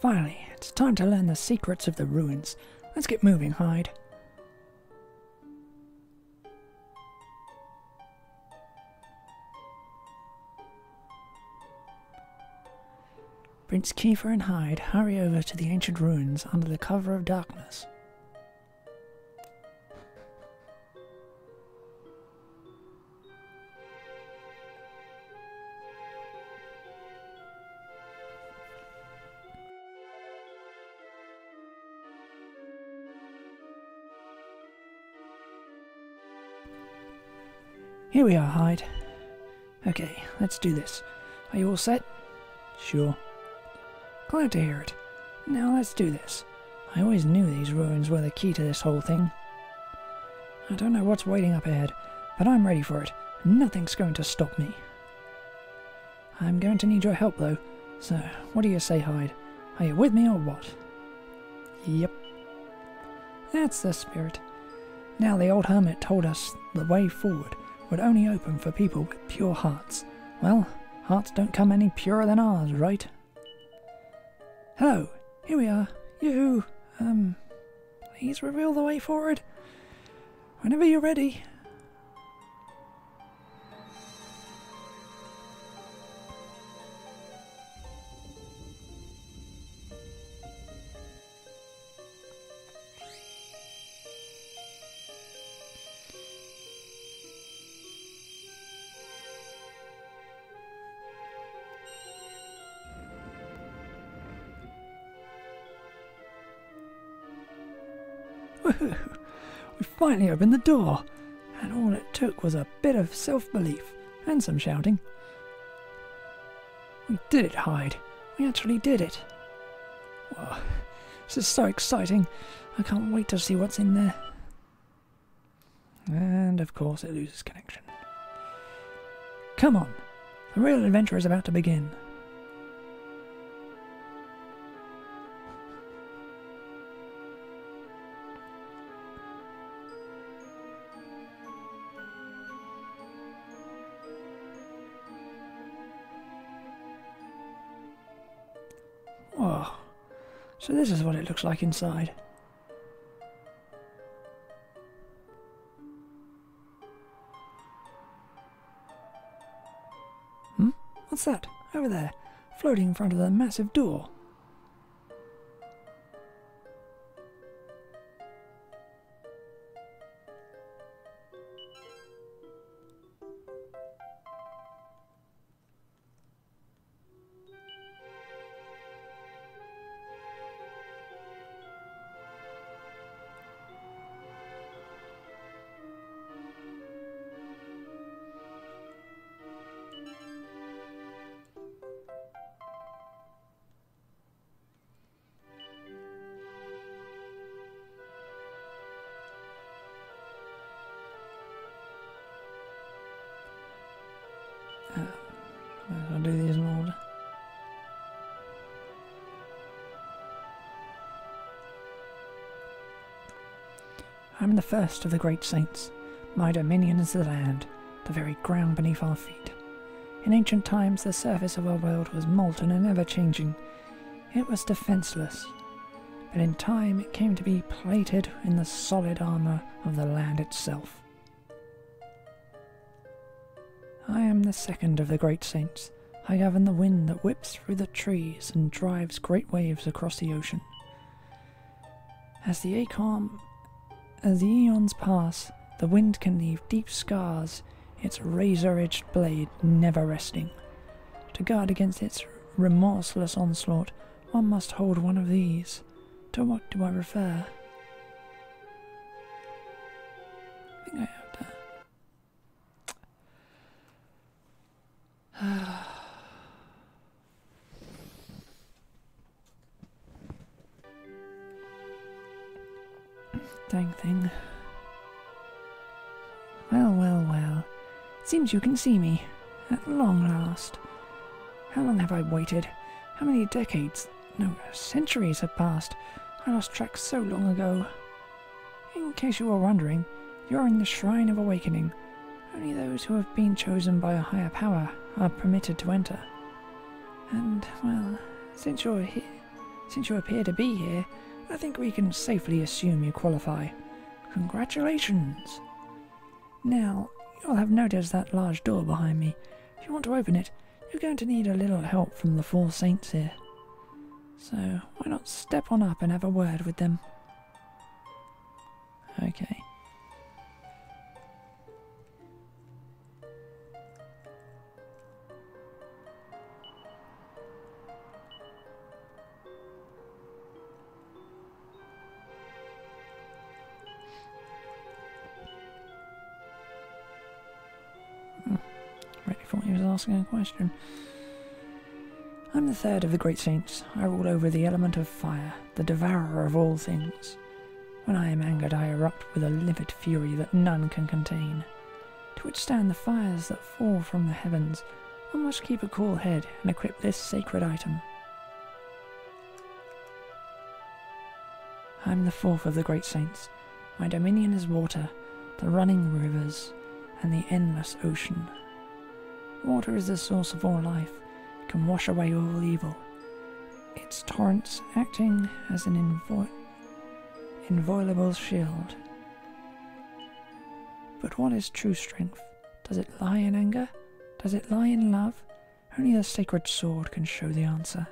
Finally, it's time to learn the secrets of the ruins. Let's get moving, Hyde. Prince Kiefer and Hyde hurry over to the ancient ruins under the cover of darkness. Here we are, Hyde. Okay, let's do this. Are you all set? Sure. Glad to hear it. Now let's do this. I always knew these ruins were the key to this whole thing. I don't know what's waiting up ahead, but I'm ready for it. Nothing's going to stop me. I'm going to need your help, though. So, what do you say, Hyde? Are you with me or what? Yep. That's the spirit. Now, the old hermit told us the way forward would only open for people with pure hearts. Well, hearts don't come any purer than ours, right? Hello, here we are. You, please reveal the way forward. Whenever you're ready. Woohoo! We finally opened the door, and all it took was a bit of self-belief and some shouting. We did it, Hyde. We actually did it. Whoa, this is so exciting. I can't wait to see what's in there. And of course it loses connection. Come on, the real adventure is about to begin. Whoa, so this is what it looks like inside. What's that? Over there, floating in front of the massive door. I'll do these in order. I'm the first of the great saints. My dominion is the land, the very ground beneath our feet. In ancient times, the surface of our world was molten and ever-changing. It was defenceless, but in time it came to be plated in the solid armour of the land itself. I am the second of the great saints. I govern the wind that whips through the trees and drives great waves across the ocean. As the eons pass, the wind can leave deep scars, its razor-edged blade never resting. To guard against its remorseless onslaught, one must hold one of these. To what do I refer? I think I have to... Dang thing. Well, well, well. Seems you can see me. At long last. How long have I waited? How many decades, no, centuries have passed? I lost track so long ago. In case you were wondering, you're in the Shrine of Awakening. Only those who have been chosen by a higher power are permitted to enter. And, well, since you're here, Since you appear to be here, I think we can safely assume you qualify. Congratulations! Now, you'll have noticed that large door behind me. If you want to open it, you're going to need a little help from the 4 saints here. So, why not step on up and have a word with them? Okay. Really thought he was asking a question. I'm the 3rd of the great saints. I rule over the element of fire, the devourer of all things. When I am angered, I erupt with a livid fury that none can contain. To withstand the fires that fall from the heavens, one must keep a cool head and equip this sacred item. I am the 4th of the great saints. My dominion is water, the running rivers, and the endless ocean. Water is the source of all life, it can wash away all evil. Its torrents acting as an inviolable shield. But what is true strength? Does it lie in anger? Does it lie in love? Only the sacred sword can show the answer.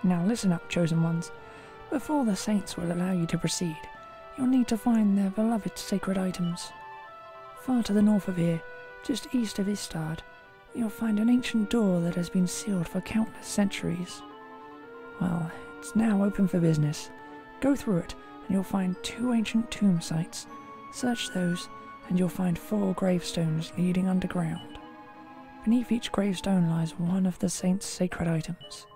Now listen up, chosen ones. Before the saints will allow you to proceed, you'll need to find their beloved sacred items. Far to the north of here, just east of Istard, you'll find an ancient door that has been sealed for countless centuries. Well, it's now open for business. Go through it, and you'll find 2 ancient tomb sites. Search those, and you'll find 4 gravestones leading underground. Beneath each gravestone lies one of the saints' sacred items.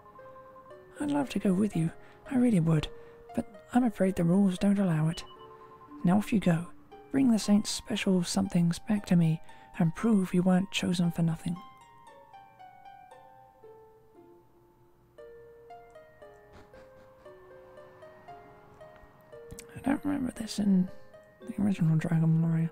I'd love to go with you, I really would, but I'm afraid the rules don't allow it. Now off you go. Bring the saints' special somethings back to me and prove you weren't chosen for nothing. I don't remember this in the original Dragon Warrior.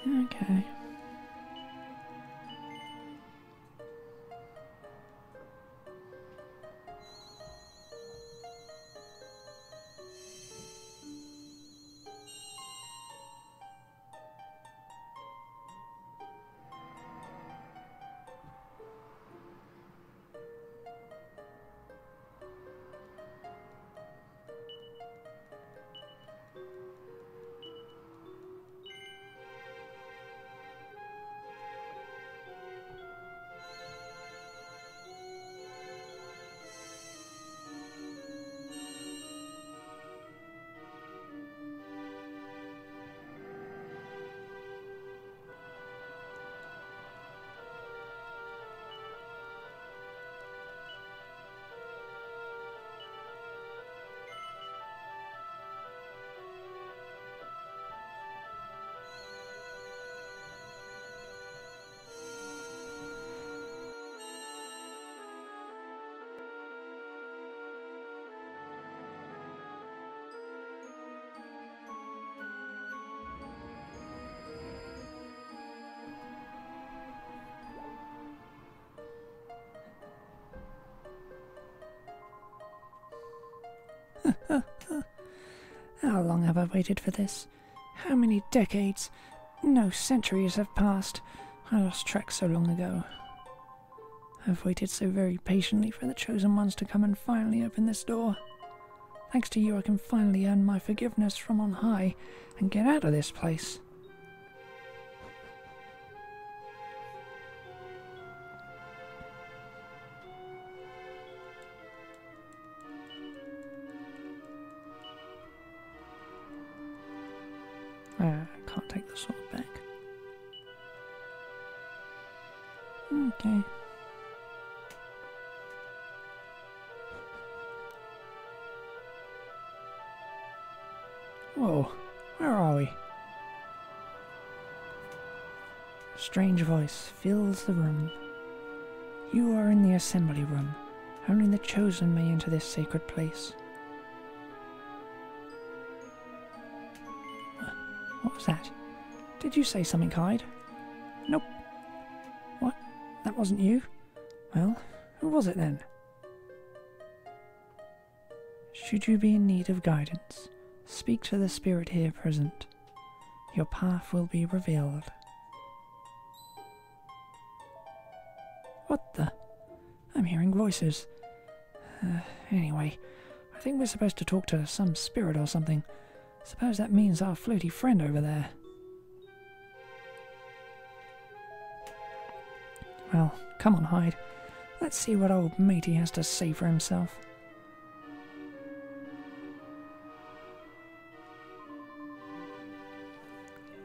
Okay. How long have I waited for this? How many decades? No, centuries have passed. I lost track so long ago. I've waited so very patiently for the chosen ones to come and finally open this door. Thanks to you, I can finally earn my forgiveness from on high and get out of this place. I can't take the sword back. Okay. Whoa, where are we? A strange voice fills the room. You are in the assembly room. Only the chosen may enter this sacred place. What was that? Did you say something, Hyde? Nope. What? That wasn't you? Well, who was it then? Should you be in need of guidance, speak to the spirit here present. Your path will be revealed. What the? I'm hearing voices. Anyway, I think we're supposed to talk to some spirit or something. Suppose that means our floaty friend over there. Well, come on, Hyde. Let's see what old matey has to say for himself.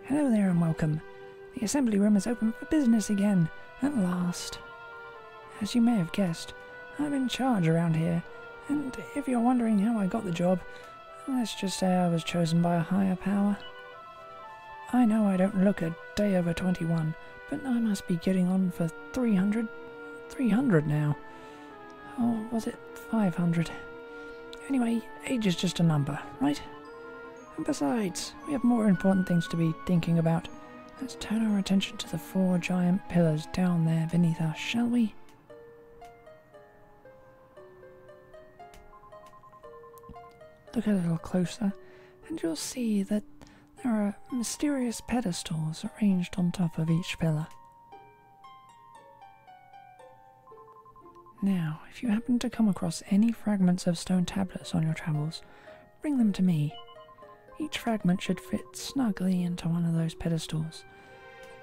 Hello there and welcome. The assembly room is open for business again, at last. As you may have guessed, I'm in charge around here, and if you're wondering how I got the job, let's just say I was chosen by a higher power. I know I don't look a day over 21, but I must be getting on for 300 now. Or was it 500? Anyway, age is just a number, right? And besides, we have more important things to be thinking about. Let's turn our attention to the 4 giant pillars down there beneath us, shall we? Look a little closer, and you'll see that there are mysterious pedestals arranged on top of each pillar. Now, if you happen to come across any fragments of stone tablets on your travels, bring them to me. Each fragment should fit snugly into one of those pedestals.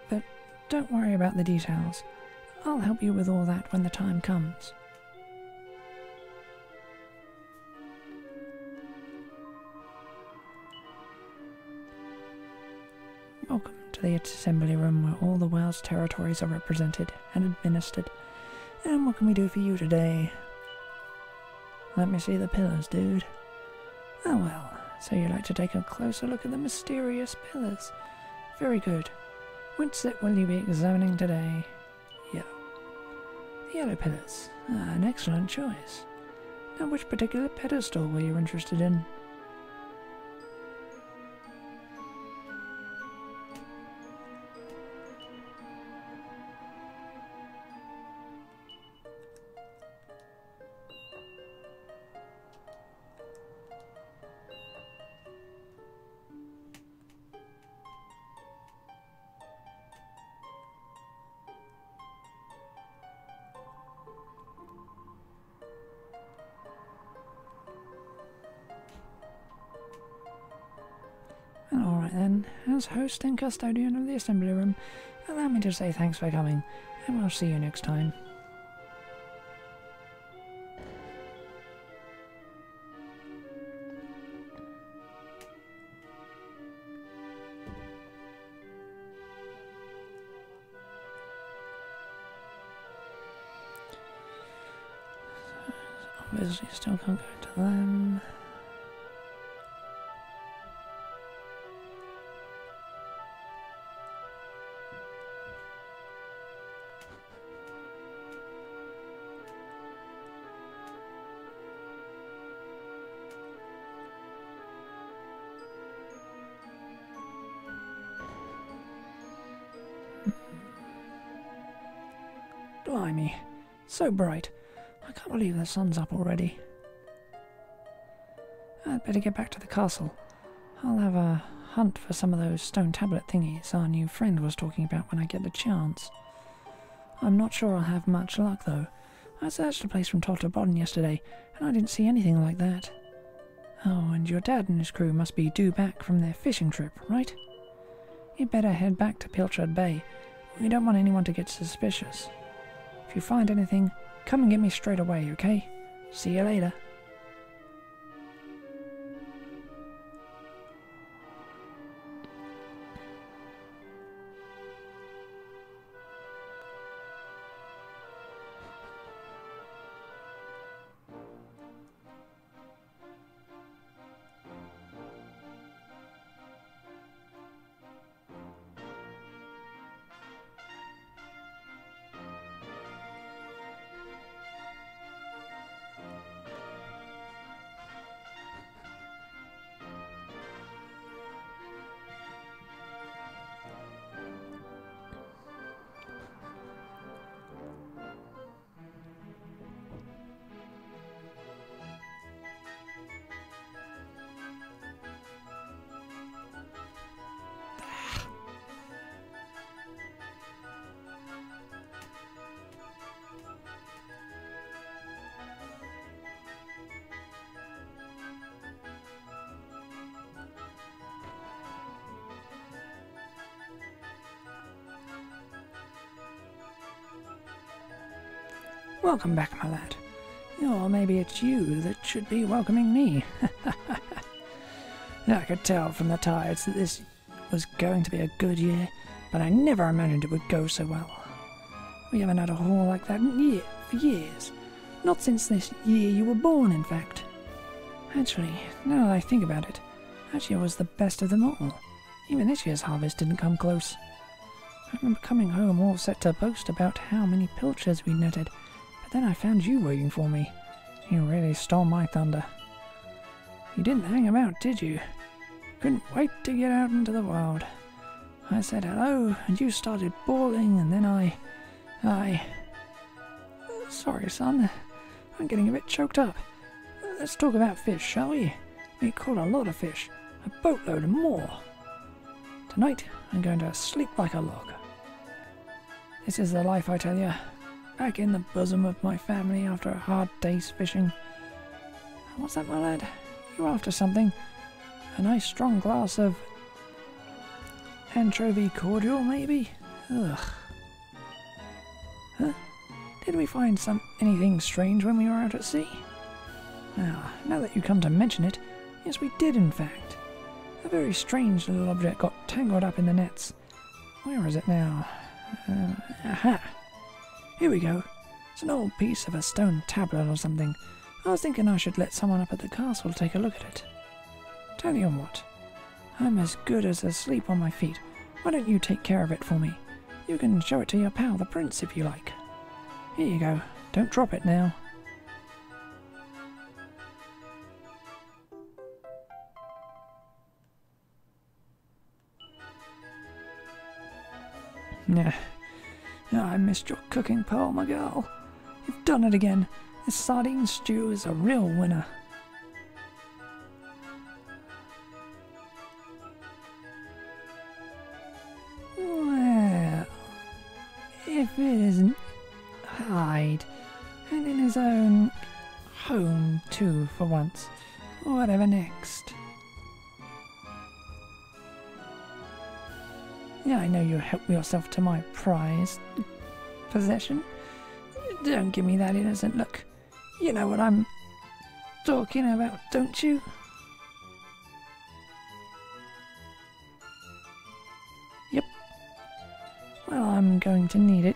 But don't worry about the details. I'll help you with all that when the time comes. Welcome to the assembly room where all the world's territories are represented and administered. And what can we do for you today? Let me see the pillars, dude. Oh well, so you'd like to take a closer look at the mysterious pillars. Very good. Which set will you be examining today? Yellow. The yellow pillars. An excellent choice. Now which particular pedestal were you interested in? Right then, as host and custodian of the assembly room, allow me to say thanks for coming, and we'll see you next time. Obviously still can't go to them. Blimey, so bright. I can't believe the sun's up already. I'd better get back to the castle. I'll have a hunt for some of those stone tablet thingies our new friend was talking about when I get the chance. I'm not sure I'll have much luck though. I searched the place from top to bottom yesterday, and I didn't see anything like that. Oh, and your dad and his crew must be due back from their fishing trip, right? You'd better head back to Pilchard Bay. We don't want anyone to get suspicious. If you find anything, come and get me straight away, okay? See you later. Welcome back, my lad. Or maybe it's you that should be welcoming me. I could tell from the tides that this was going to be a good year, but I never imagined it would go so well. We haven't had a haul like that for years. Not since this year you were born, in fact. Actually, now that I think about it, that year was the best of them all. Even this year's harvest didn't come close. I remember coming home all set to boast about how many pilchards we'd netted, but then I found you waiting for me. You really stole my thunder. You didn't hang about, did you? Couldn't wait to get out into the wild. I said hello, and you started bawling, and then Sorry, son. I'm getting a bit choked up. Let's talk about fish, shall we? We caught a lot of fish. A boatload and more. Tonight, I'm going to sleep like a log. This is the life, I tell you. Back in the bosom of my family after a hard day's fishing. What's that, my lad? You after something? A nice strong glass of anchovy cordial, maybe? Ugh. Huh? Did we find anything strange when we were out at sea? Well, now that you come to mention it, yes, we did in fact. A very strange little object got tangled up in the nets. Where is it now? Aha! Here we go. It's an old piece of a stone tablet or something. I was thinking I should let someone up at the castle take a look at it. Tell you what, I'm as good as asleep on my feet. Why don't you take care of it for me? You can show it to your pal, the prince, if you like. Here you go. Don't drop it now. Yeah. I missed your cooking, Pearl, my girl. You've done it again. This sardine stew is a real winner. Well, if it isn't Hyde, and in his own home too, for once. Whatever next? Yeah, I know you help yourself to my prized possession. Don't give me that innocent look. You know what I'm talking about, don't you? Yep. Well, I'm going to need it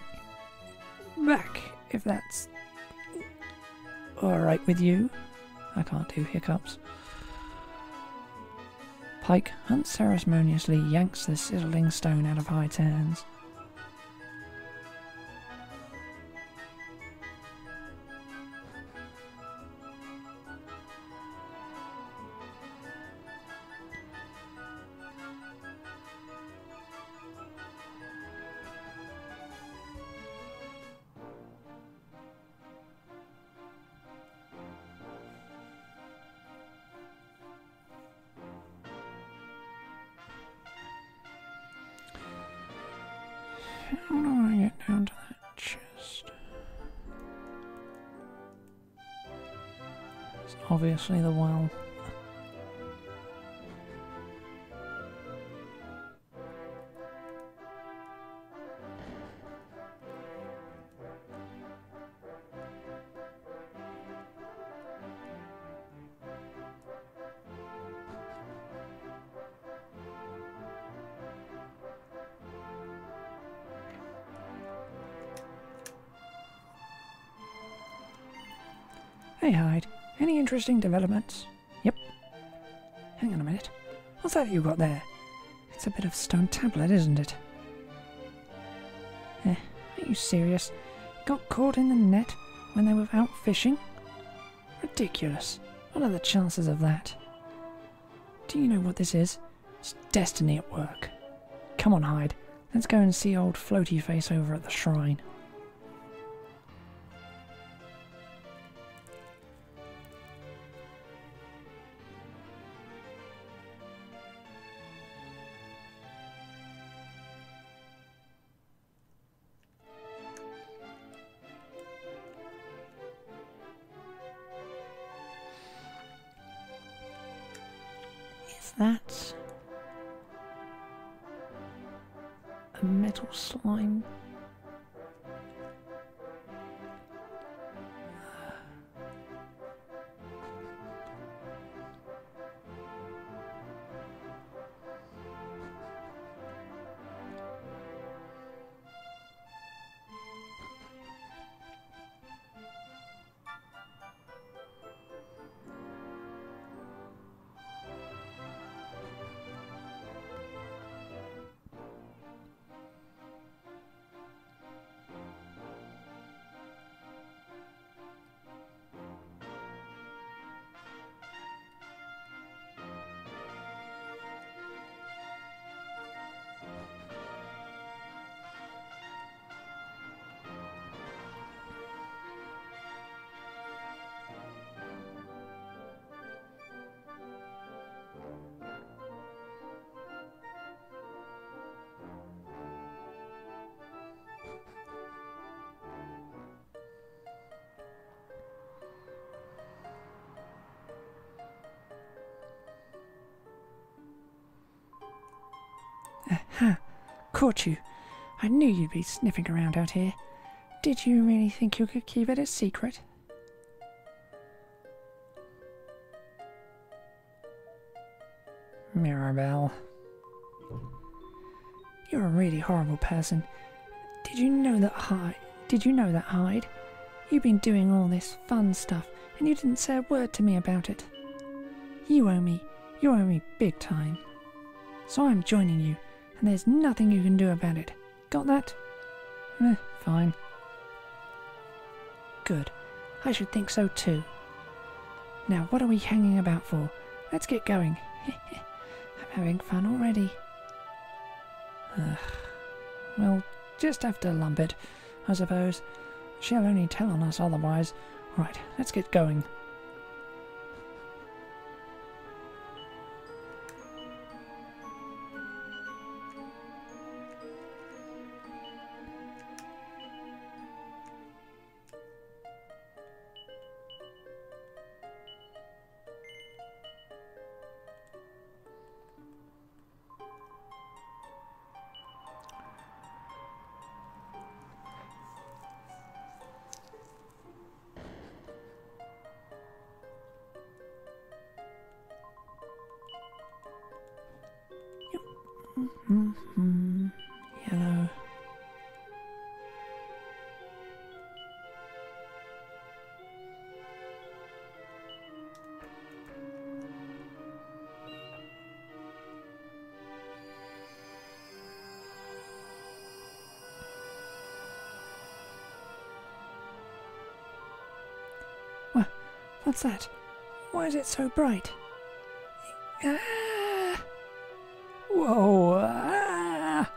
back, if that's alright with you. I can't do hiccups. Pike unceremoniously yanks the sizzling stone out of Hyde's hands. How do I get down to that chest? It's obviously the well. Hey Hyde, any interesting developments? Yep. Hang on a minute. What's that you got there? It's a bit of stone tablet, isn't it? Are you serious? Got caught in the net when they were out fishing? Ridiculous. What are the chances of that? Do you know what this is? It's destiny at work. Come on, Hyde. Let's go and see old Floaty Face over at the shrine. Is that a metal slime? Aha! Caught you. I knew you'd be sniffing around out here. Did you really think you could keep it a secret? Mirabelle. You're a really horrible person. Did you know that Hyde? You've been doing all this fun stuff and you didn't say a word to me about it. You owe me big time. So I'm joining you, and there's nothing you can do about it. Got that? Fine. Good. I should think so too. Now what are we hanging about for? Let's get going. I'm having fun already. We'll just have to lump it, I suppose. She'll only tell on us otherwise. Right, let's get going. Yellow. What's that? Why is it so bright? Ah! Whoa! Ah!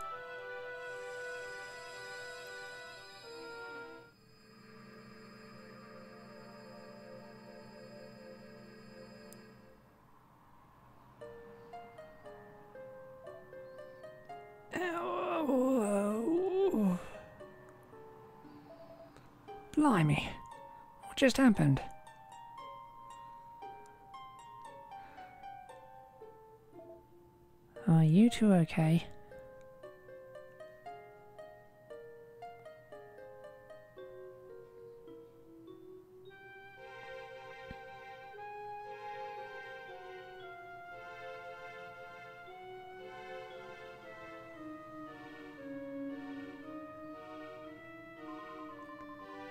Ow. Blimey! What just happened? Are you two okay?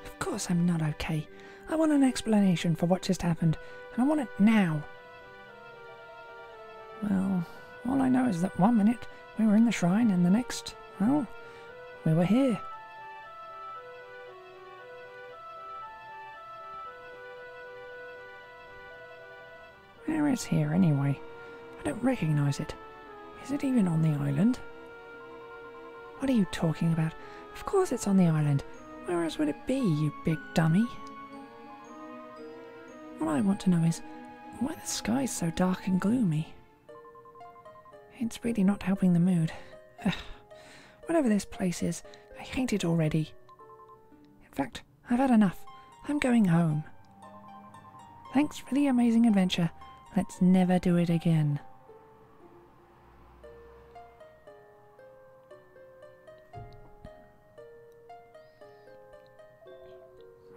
Of course I'm not okay. I want an explanation for what just happened, and I want it now. Well, all I know is that one minute we were in the shrine and the next, well, we were here. Where is here anyway? I don't recognise it. Is it even on the island? What are you talking about? Of course it's on the island. Where else would it be, you big dummy? All I want to know is why the sky's so dark and gloomy. It's really not helping the mood. Ugh. Whatever this place is, I hate it already. In fact, I've had enough. I'm going home. Thanks for the amazing adventure. Let's never do it again.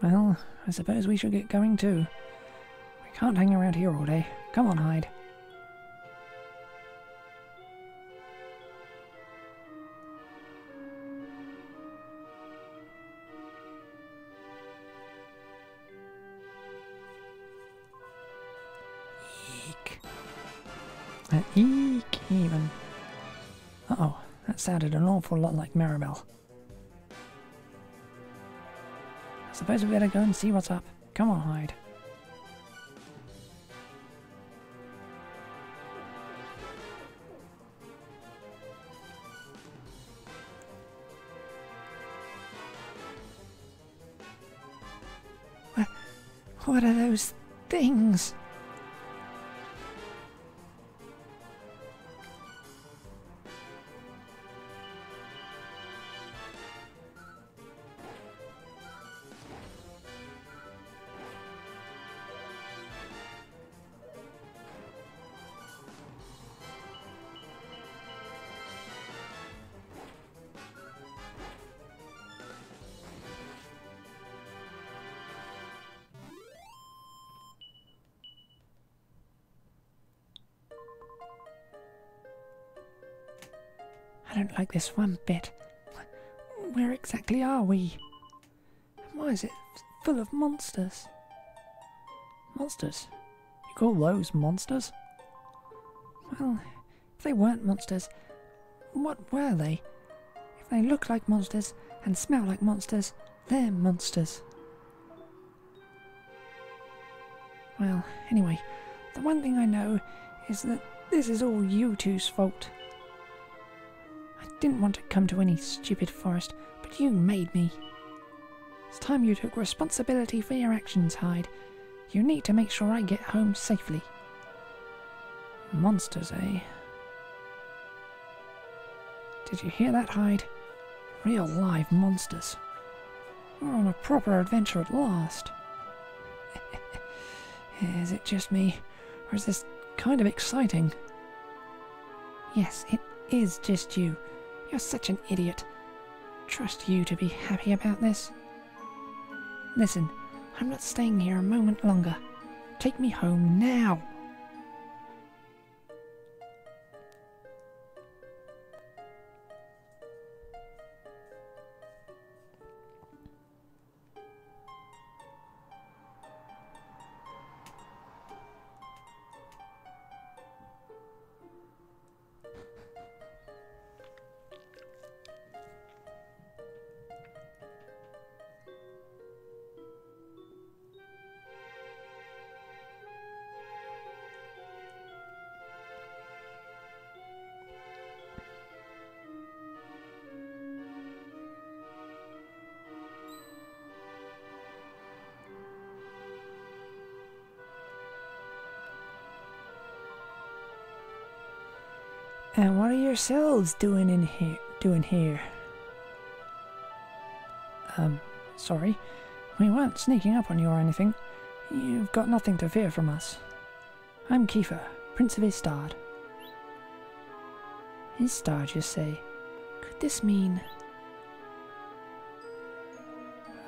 Well, I suppose we should get going too. We can't hang around here all day. Come on, Hyde. Eek. Eek, even. Uh-oh, that sounded an awful lot like Maribel. I suppose we better go and see what's up. Come on, Hyde. What are those things? I don't like this one bit. Where exactly are we? And why is it full of monsters? Monsters? You call those monsters? Well, if they weren't monsters, what were they? If they look like monsters and smell like monsters, they're monsters. Well, anyway, the one thing I know is that this is all you two's fault. I didn't want to come to any stupid forest, but you made me. It's time you took responsibility for your actions, Hyde. You need to make sure I get home safely. Monsters, eh? Did you hear that, Hyde? Real live monsters. We're on a proper adventure at last. Is it just me, or is this kind of exciting? Yes, it is just you. You're such an idiot. Trust you to be happy about this. Listen, I'm not staying here a moment longer. Take me home now. And what are yourselves doing in here? Sorry. We weren't sneaking up on you or anything. You've got nothing to fear from us. I'm Kiefer, Prince of Istard. Istard, you say? Could this mean...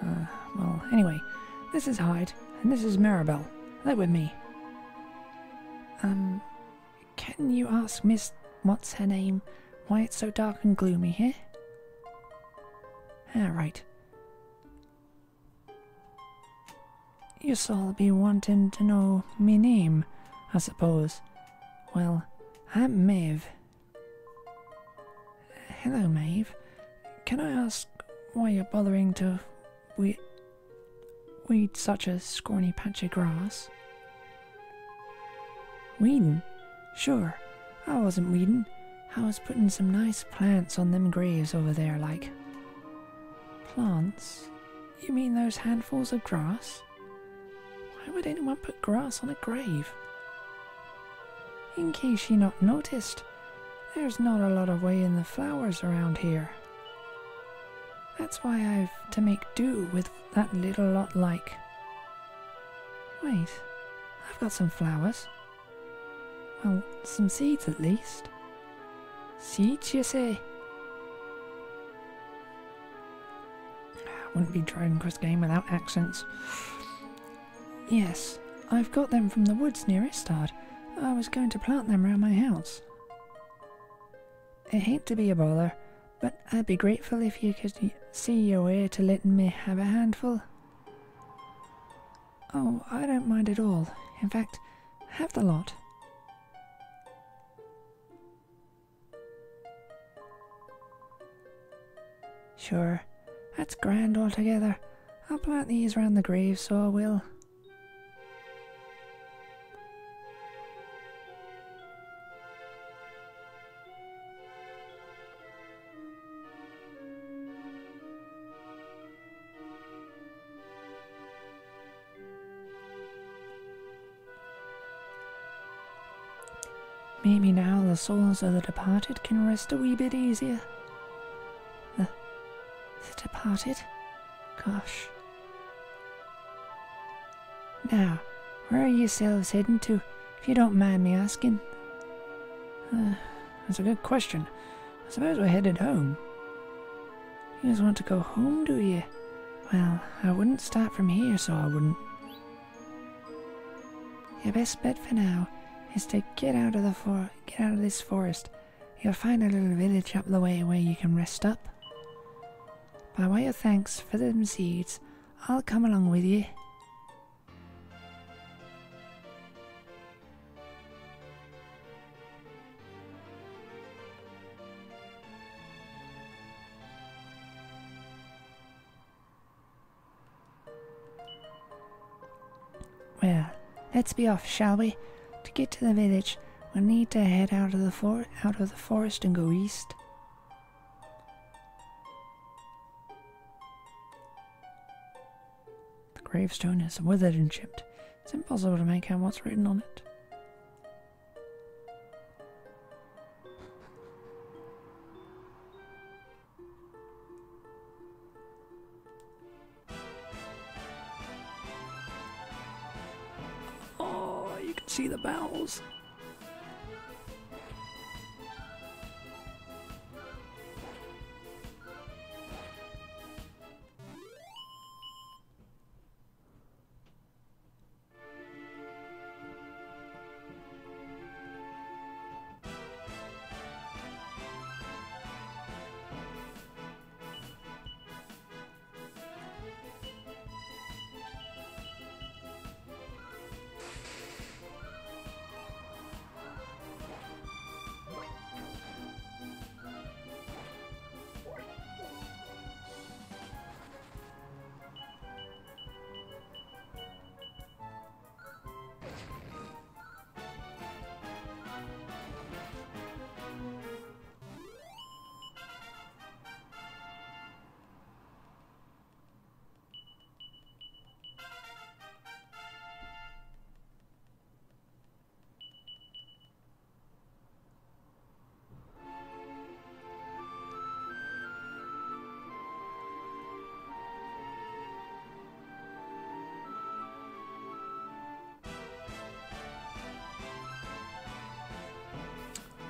well, anyway, this is Hyde, and this is Maribel. They're with me. Can you ask Miss... what's her name? Why it's so dark and gloomy here? Ah, right. You'll all be wanting to know me name, I suppose. Well, I'm Maeve. Hello, Maeve. Can I ask why you're bothering to weed such a scrawny patch of grass? Weeding? Sure, I wasn't weeding. I was putting some nice plants on them graves over there, like. Plants? You mean those handfuls of grass? Why would anyone put grass on a grave? In case you not noticed, there's not a lot of way in the flowers around here. That's why I've to make do with that little lot like. Wait, I've got some flowers. Well, some seeds at least. Seeds, you say? Wouldn't be Dragon Quest game without accents. Yes, I've got them from the woods near Istard. I was going to plant them around my house. I hate to be a bother, but I'd be grateful if you could see your way to letting me have a handful. Oh, I don't mind at all. In fact, have the lot. Sure, that's grand altogether. I'll plant these round the grave, so I will. Maybe now the souls of the departed can rest a wee bit easier. The departed? Gosh. Now, where are yourselves heading to, if you don't mind me asking? That's a good question. I suppose we're headed home. You guys want to go home, do you? Well, I wouldn't start from here, so I wouldn't. Your best bet for now is to get out of this forest. You'll find a little village up the way where you can rest up. By way of thanks for them seeds, I'll come along with you. Well, let's be off, shall we? To get to the village, we'll need to head out of the forest and go east. The gravestone is withered and chipped. It's impossible to make out what's written on it. See the bowels.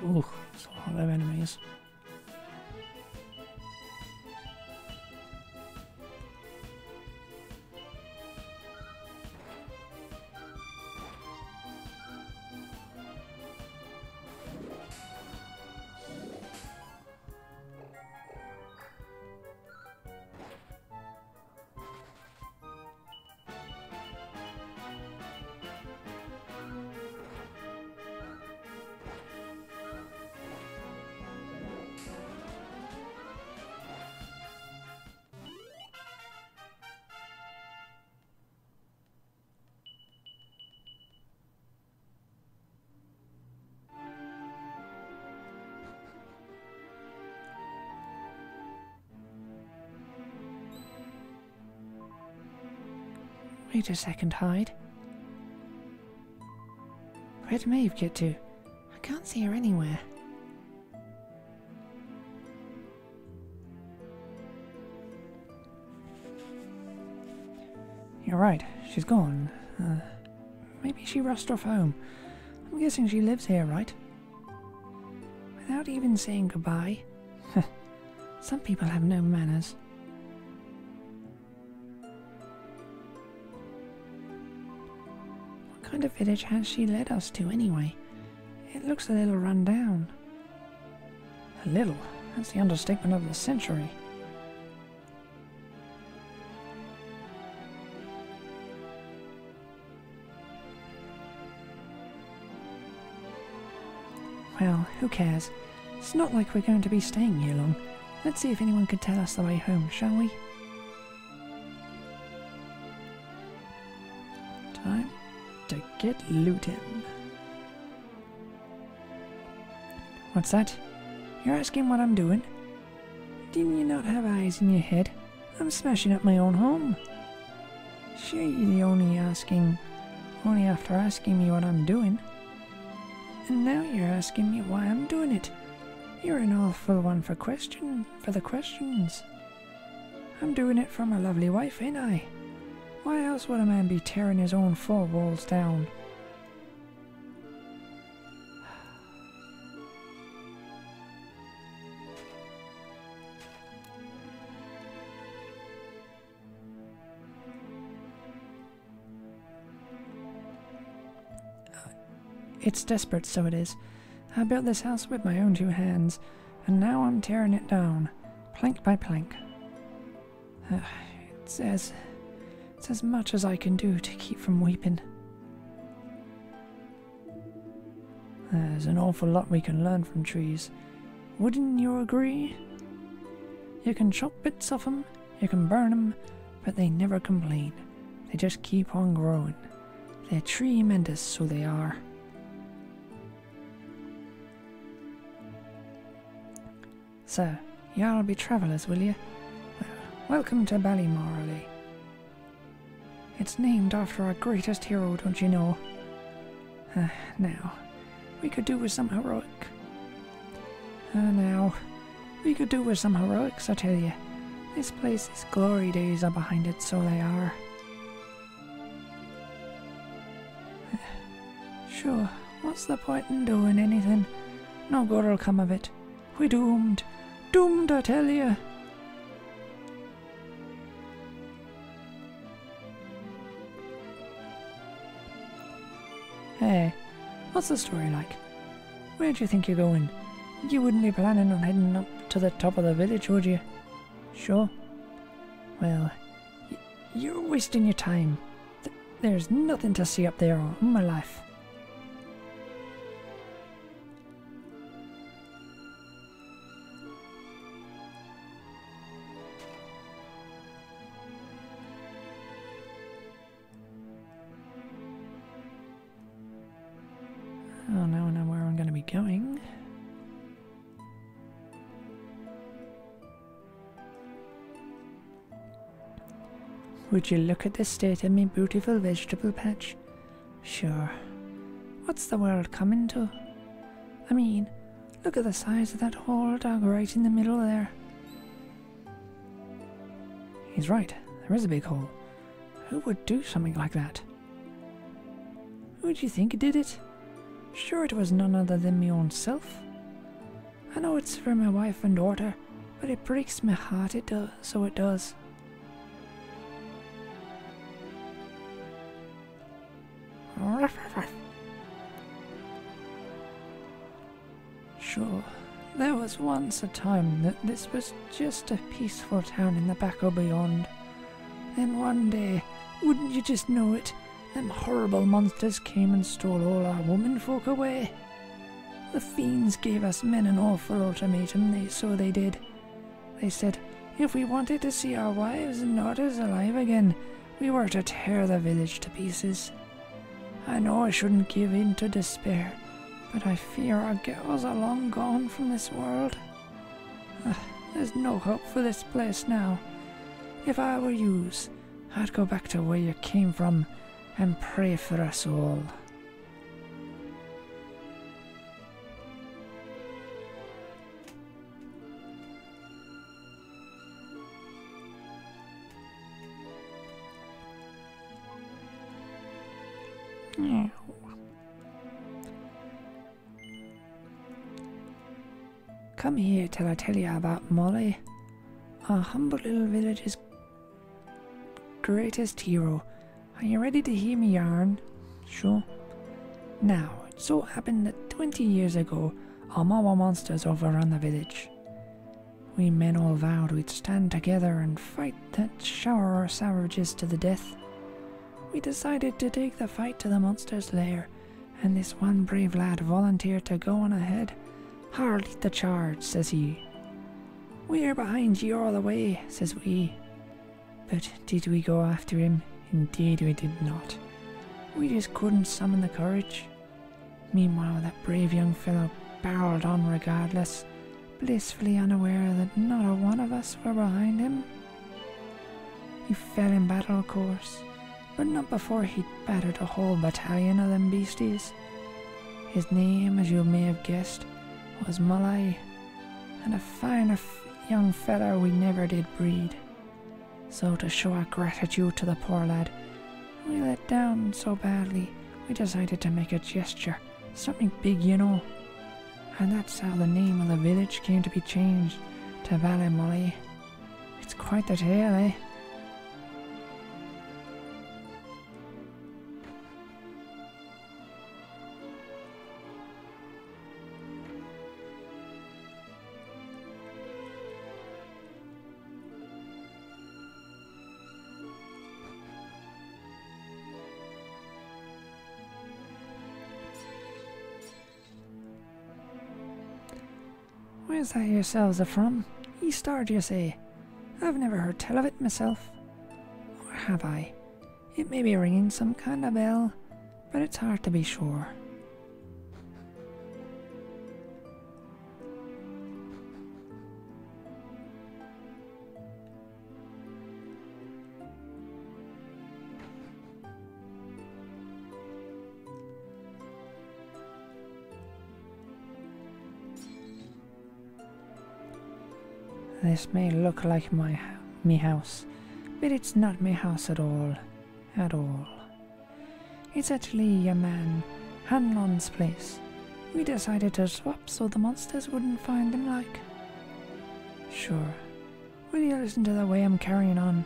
Ooh, there's a lot of enemies. Wait a second, Hyde. Where'd Maeve get to? I can't see her anywhere. You're right, she's gone. Maybe she rushed off home. I'm guessing she lives here, right? Without even saying goodbye? Some people have no manners. What kind of village has she led us to anyway? It looks a little run down. A little? That's the understatement of the century. Well, who cares? It's not like we're going to be staying here long. Let's see if anyone can tell us the way home, shall we? Time to get looting. What's that? You're asking what I'm doing? Didn't you not have eyes in your head? I'm smashing up my own home. Sure, you're only after asking me what I'm doing. And now you're asking me why I'm doing it. You're an awful one for the questions. I'm doing it for my lovely wife, ain't I? Why else would a man be tearing his own four walls down? It's desperate, so it is. I built this house with my own two hands, and now I'm tearing it down, plank by plank. It's as much as I can do to keep from weeping. There's an awful lot we can learn from trees. Wouldn't you agree? You can chop bits off them, you can burn them, but they never complain. They just keep on growing. They're tremendous, so they are. So, y'all be travellers, will you? Well, welcome to Ballymorley. It's named after our greatest hero, don't you know? Now, we could do with some heroic. Now, we could do with some heroics, I tell you. This place's glory days are behind it, so they are. Sure, what's the point in doing anything? No good'll come of it. We're doomed. Doomed, I tell you. Hey, what's the story like? Where do you think you're going? You wouldn't be planning on heading up to the top of the village, would you? Sure. Well, you're wasting your time. There's nothing to see up there all my life. Oh, now I know where I'm going to be going. Would you look at the state of me beautiful vegetable patch? Sure. What's the world coming to? I mean, look at the size of that hole dug right in the middle there. He's right, there is a big hole. Who would do something like that? Who do you think did it? Sure, it was none other than me own self. I know it's for my wife and daughter, but it breaks my heart, it does, so it does. Sure, there was once a time that this was just a peaceful town in the back or beyond. Then one day, wouldn't you just know it, them horrible monsters came and stole all our womenfolk away. The fiends gave us men an awful ultimatum, so they did. They said, if we wanted to see our wives and daughters alive again, we were to tear the village to pieces. I know I shouldn't give in to despair, but I fear our girls are long gone from this world. There's no hope for this place now. If I were yous, I'd go back to where you came from and pray for us all. Come here till I tell you about Molly, our humble little village's greatest hero. Are you ready to hear me yarn? Sure. Now, it so happened that 20 years ago, our mob of monsters overran the village. We men all vowed we'd stand together and fight that shower of savages to the death. We decided to take the fight to the monster's lair, and this one brave lad volunteered to go on ahead. "I'll lead the charge," says he. "We're behind you all the way," says we. But did we go after him? Indeed we did not. We just couldn't summon the courage. Meanwhile that brave young fellow barreled on regardless, blissfully unaware that not a one of us were behind him. He fell in battle, of course, but not before he'd battered a whole battalion of them beasties. His name, as you may have guessed, was Molly, and a finer young feller we never did breed. So to show our gratitude to the poor lad, we let down so badly, we decided to make a gesture, something big, you know. And that's how the name of the village came to be changed to Ballymolly. It's quite the tale, eh? Where's that yourselves are from? Eastard, you say? I've never heard tell of it myself. Or have I? It may be ringing some kind of bell, but it's hard to be sure. This may look like me house, but it's not me house at all. At all. It's actually your man, Hanlon's place. We decided to swap so the monsters wouldn't find him like. Sure. Will you listen to the way I'm carrying on?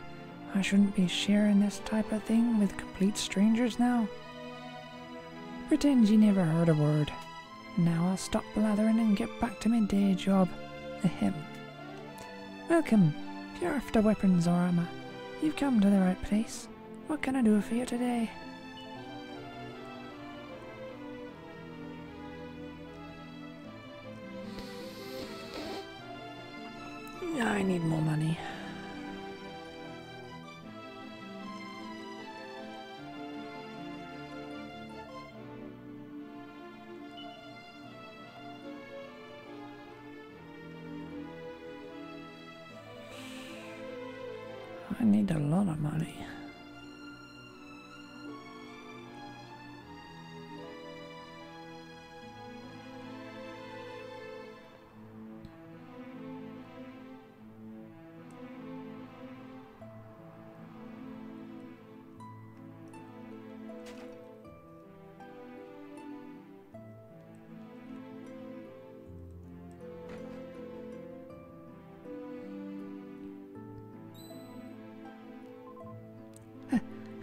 I shouldn't be sharing this type of thing with complete strangers now. Pretend you never heard a word. Now I'll stop blathering and get back to my day job. Ahem. Welcome. If you're after weapons or armor, you've come to the right place. What can I do for you today? I need more money. I need a lot of money.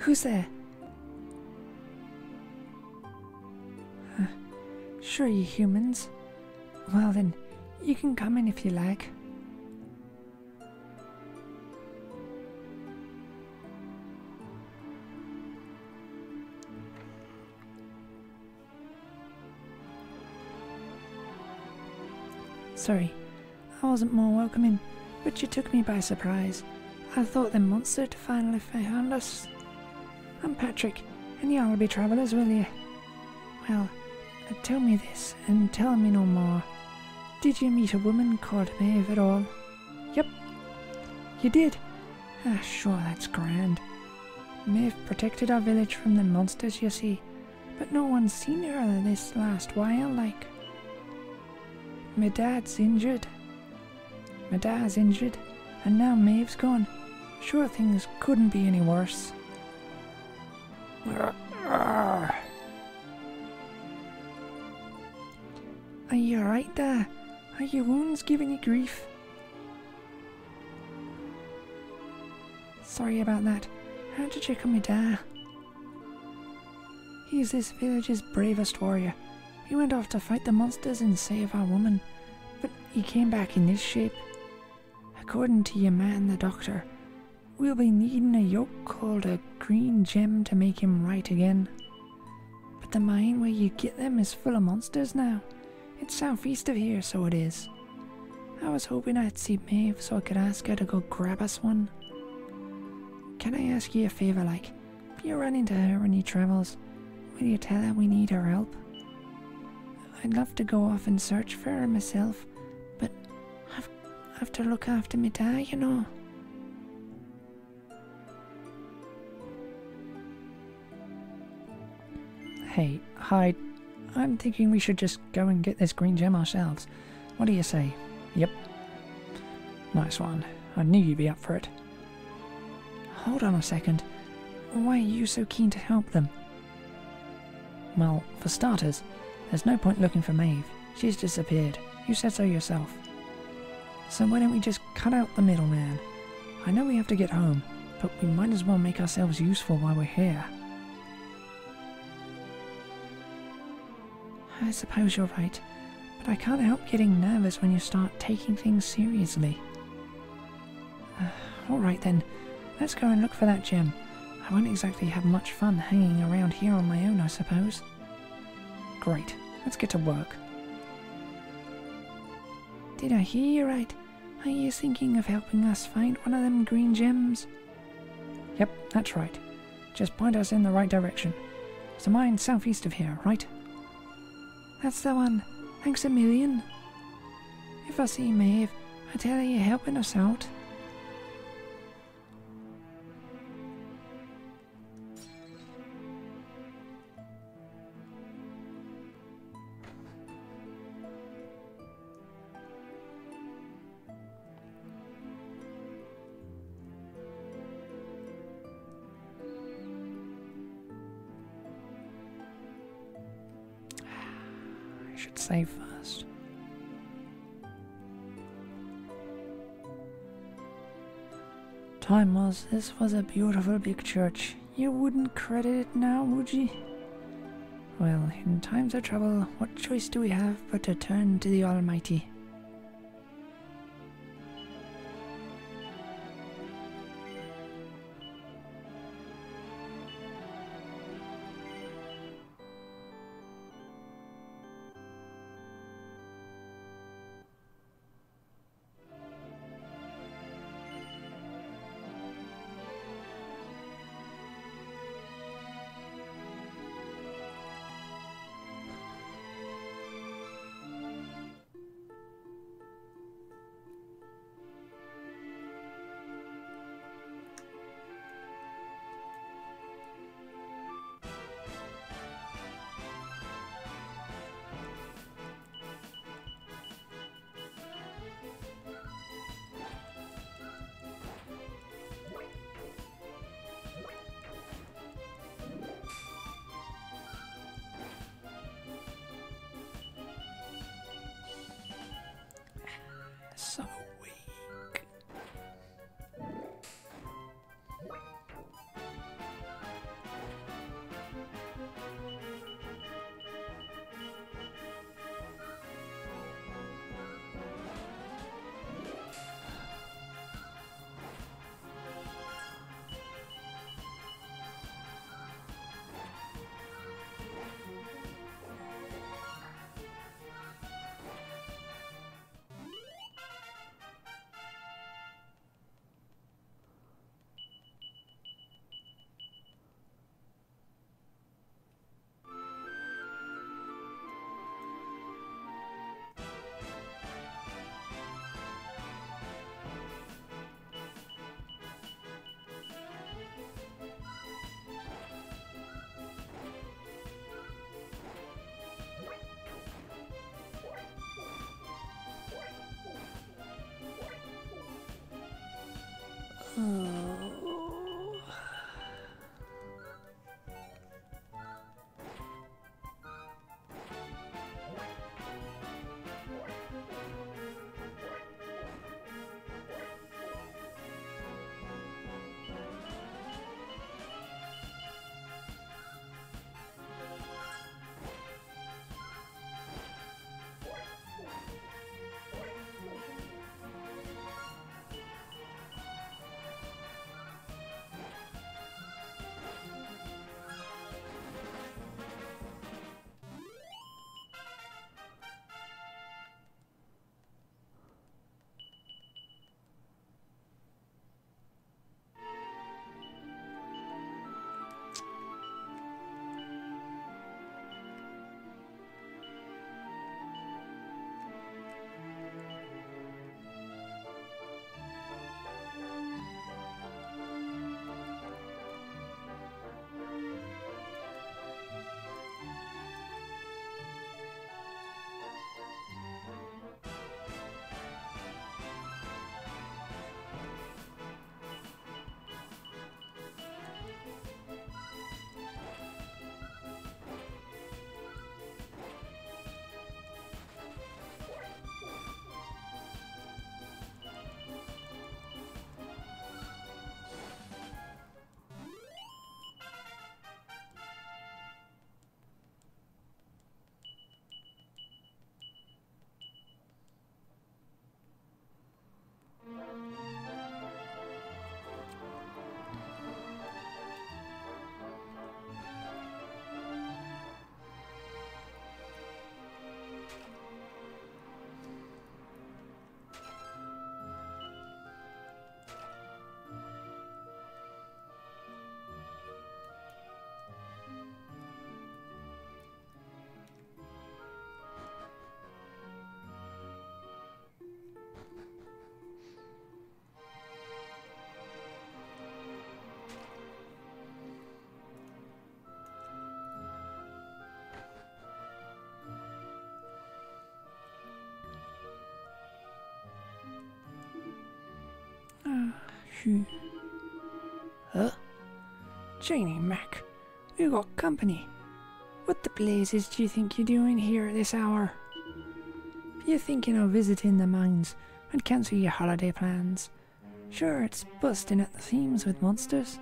Who's there? Sure, you humans. Well then, you can come in if you like. Sorry, I wasn't more welcoming, but you took me by surprise. I thought the monster had finally found us. I'm Patrick, and y'all be travellers, will you? Well, tell me this, and tell me no more. Did you meet a woman called Maeve at all? Yep. You did? Ah, sure, that's grand. Maeve protected our village from the monsters, you see, but no one's seen her this last while, like. My dad's injured. My dad's injured, and now Maeve's gone. Sure, things couldn't be any worse. Are you alright there? Are your wounds giving you grief? Sorry about that. How did you come to die? He's this village's bravest warrior. He went off to fight the monsters and save our woman, but he came back in this shape. According to your man, the doctor, we'll be needing a yoke called a green gem to make him right again. But the mine where you get them is full of monsters now. It's southeast of here, so it is. I was hoping I'd see Maeve so I could ask her to go grab us one. Can I ask you a favour, like, if you run into her on your travels, will you tell her we need her help? I'd love to go off and search for her myself, but I've have to look after me dad, you know. Hey, hi. I'm thinking we should just go and get this green gem ourselves. What do you say? Yep. Nice one. I knew you'd be up for it. Hold on a second. Why are you so keen to help them? Well, for starters, there's no point looking for Maeve. She's disappeared. You said so yourself. So why don't we just cut out the middleman? I know we have to get home, but we might as well make ourselves useful while we're here. I suppose you're right, but I can't help getting nervous when you start taking things seriously. Alright then, let's go and look for that gem. I won't exactly have much fun hanging around here on my own, I suppose. Great, let's get to work. Did I hear you right? Are you thinking of helping us find one of them green gems? Yep, that's right. Just point us in the right direction. It's a mine southeast of here, right? That's the one. Thanks a million. If I see Maeve, I tell her you're helping us out. Should save first. Time was, this was a beautiful big church. You wouldn't credit it now, would you? Well, in times of trouble, what choice do we have but to turn to the Almighty? Huh? Janie Mac, you got company. What the blazes do you think you're doing here at this hour? If you're thinking of visiting the mines, I'd cancel your holiday plans. Sure, it's busting at the seams with monsters.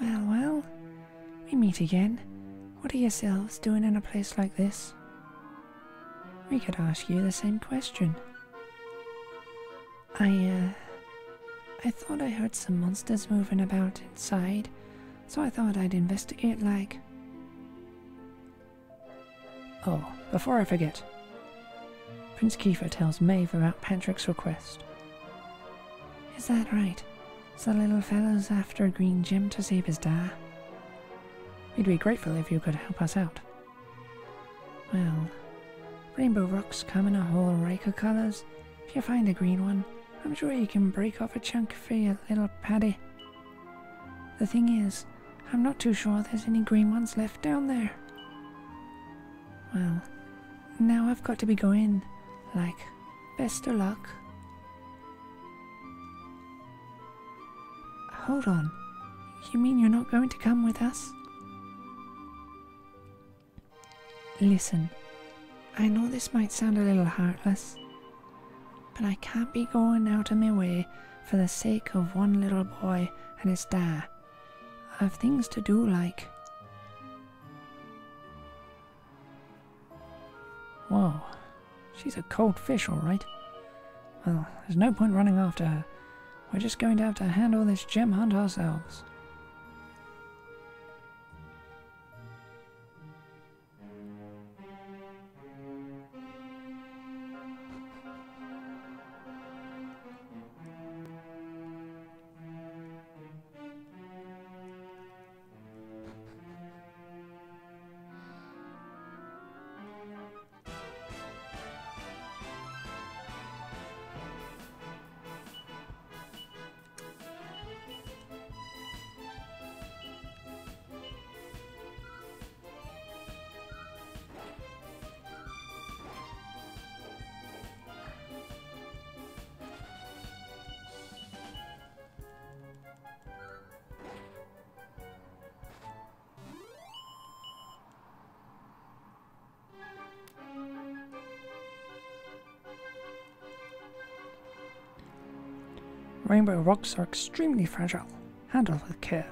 Well, we meet again. What are yourselves doing in a place like this? We could ask you the same question. I thought I heard some monsters moving about inside, so I thought I'd investigate like... Oh, before I forget. Prince Kiefer tells Maeve about Patrick's request. Is that right? So the little fellow's after a green gem to save his dad? We'd be grateful if you could help us out. Well, rainbow rocks come in a whole rake of colours. If you find a green one, I'm sure you can break off a chunk for your little Paddy. The thing is, I'm not too sure there's any green ones left down there. Well, now I've got to be going. Like, best of luck. Hold on. You mean you're not going to come with us? Listen, I know this might sound a little heartless, but I can't be going out of my way for the sake of one little boy and his dad. I've things to do, like. Whoa, she's a cold fish, all right. Well, there's no point running after her. We're just going to have to handle this gem hunt ourselves. Rainbow rocks are extremely fragile. Handle with care.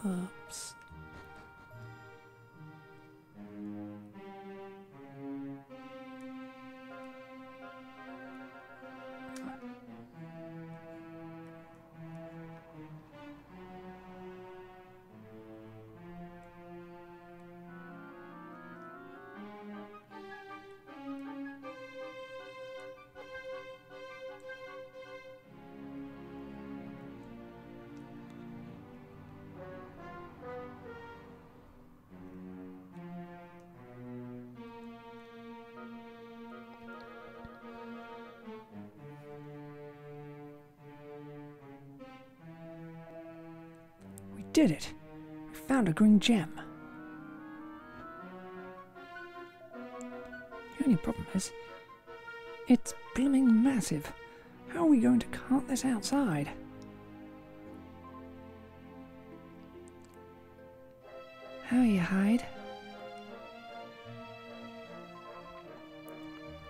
Oops. We did it! We found a green gem. The only problem is, it's blooming massive. How are we going to cart this outside? How you hide?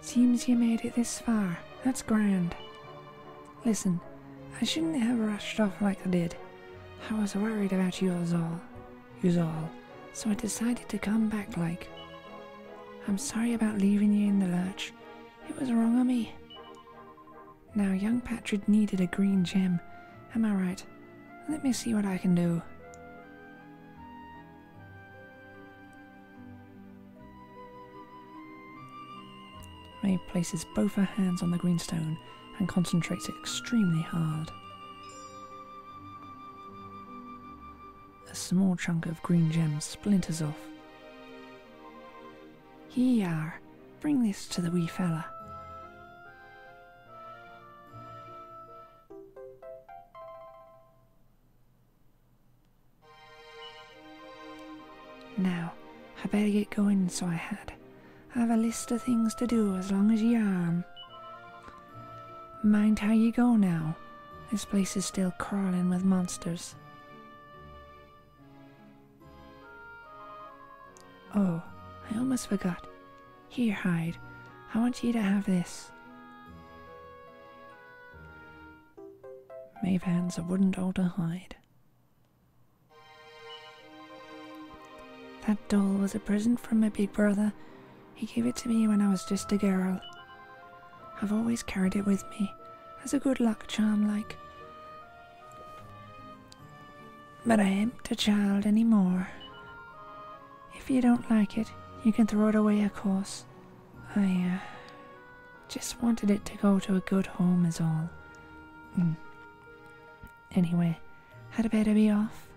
Seems you made it this far. That's grand. Listen, I shouldn't have rushed off like I did. I was worried about yours all, so I decided to come back like. I'm sorry about leaving you in the lurch. It was wrong of me. Now, young Patrid needed a green gem. Am I right? Let me see what I can do. May places both her hands on the green stone and concentrates extremely hard. A small chunk of green gem splinters off. Here you are. Bring this to the wee fella. Now, I better get going, so I had. I have a list of things to do as long as you're armed. Mind how you go now. This place is still crawling with monsters. Oh, I almost forgot. Here, Hyde. I want you to have this. Maeve hands a wooden doll to Hyde. That doll was a present from my big brother. He gave it to me when I was just a girl. I've always carried it with me, as a good luck charm like. But I ain't a child anymore. If you don't like it, you can throw it away, of course. I just wanted it to go to a good home is all. Anyway, I'd better be off.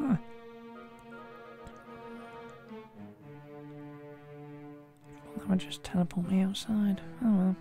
Huh. That would just teleport me outside. Oh well.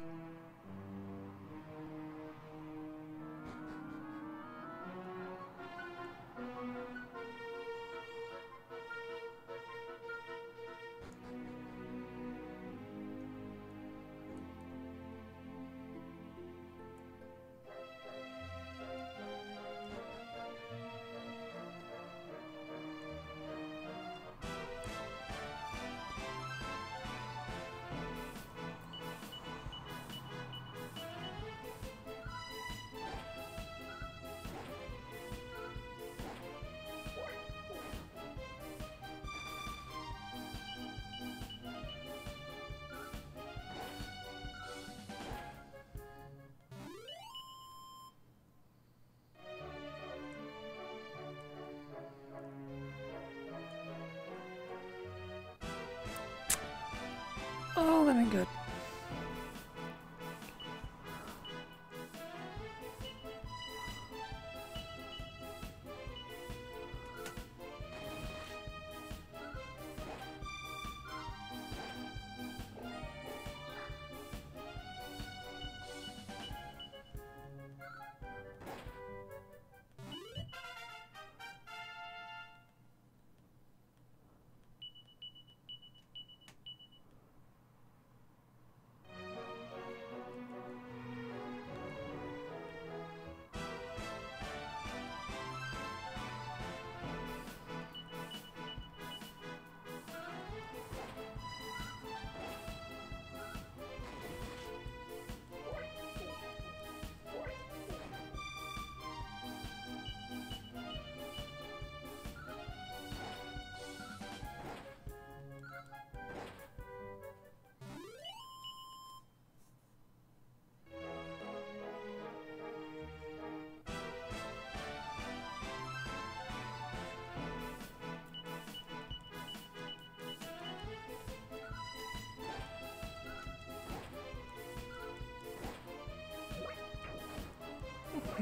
Oh, that ain't good.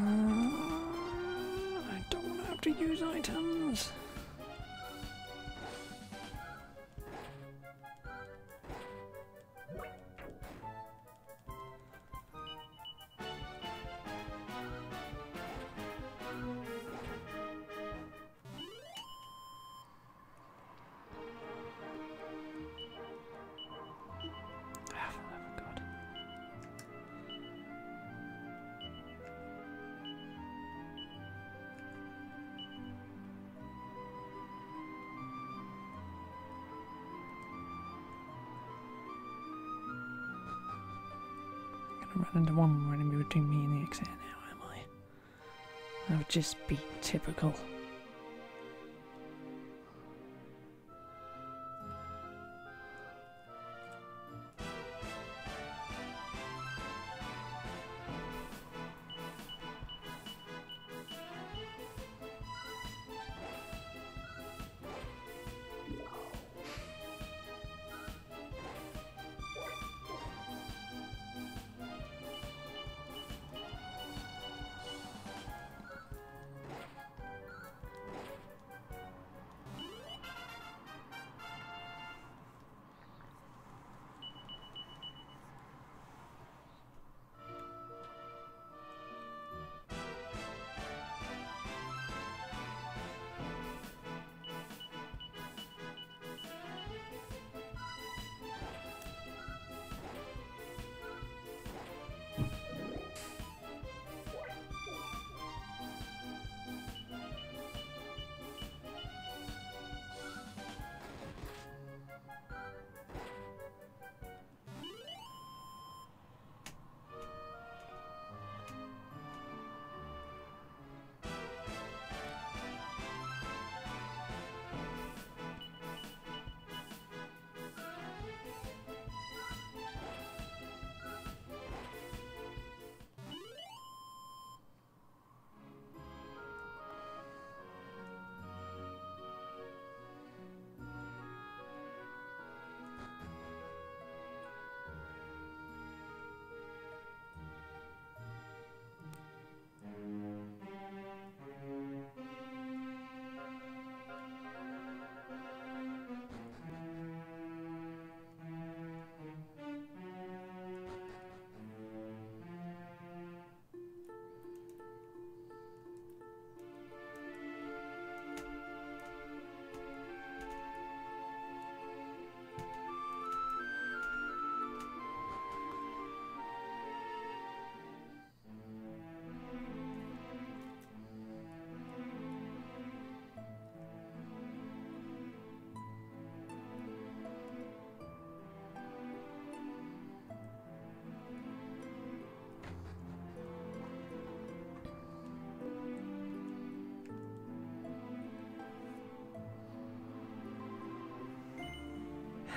I don't want to have to use items. Run into one running between me and the exit now, am I? That would just be typical.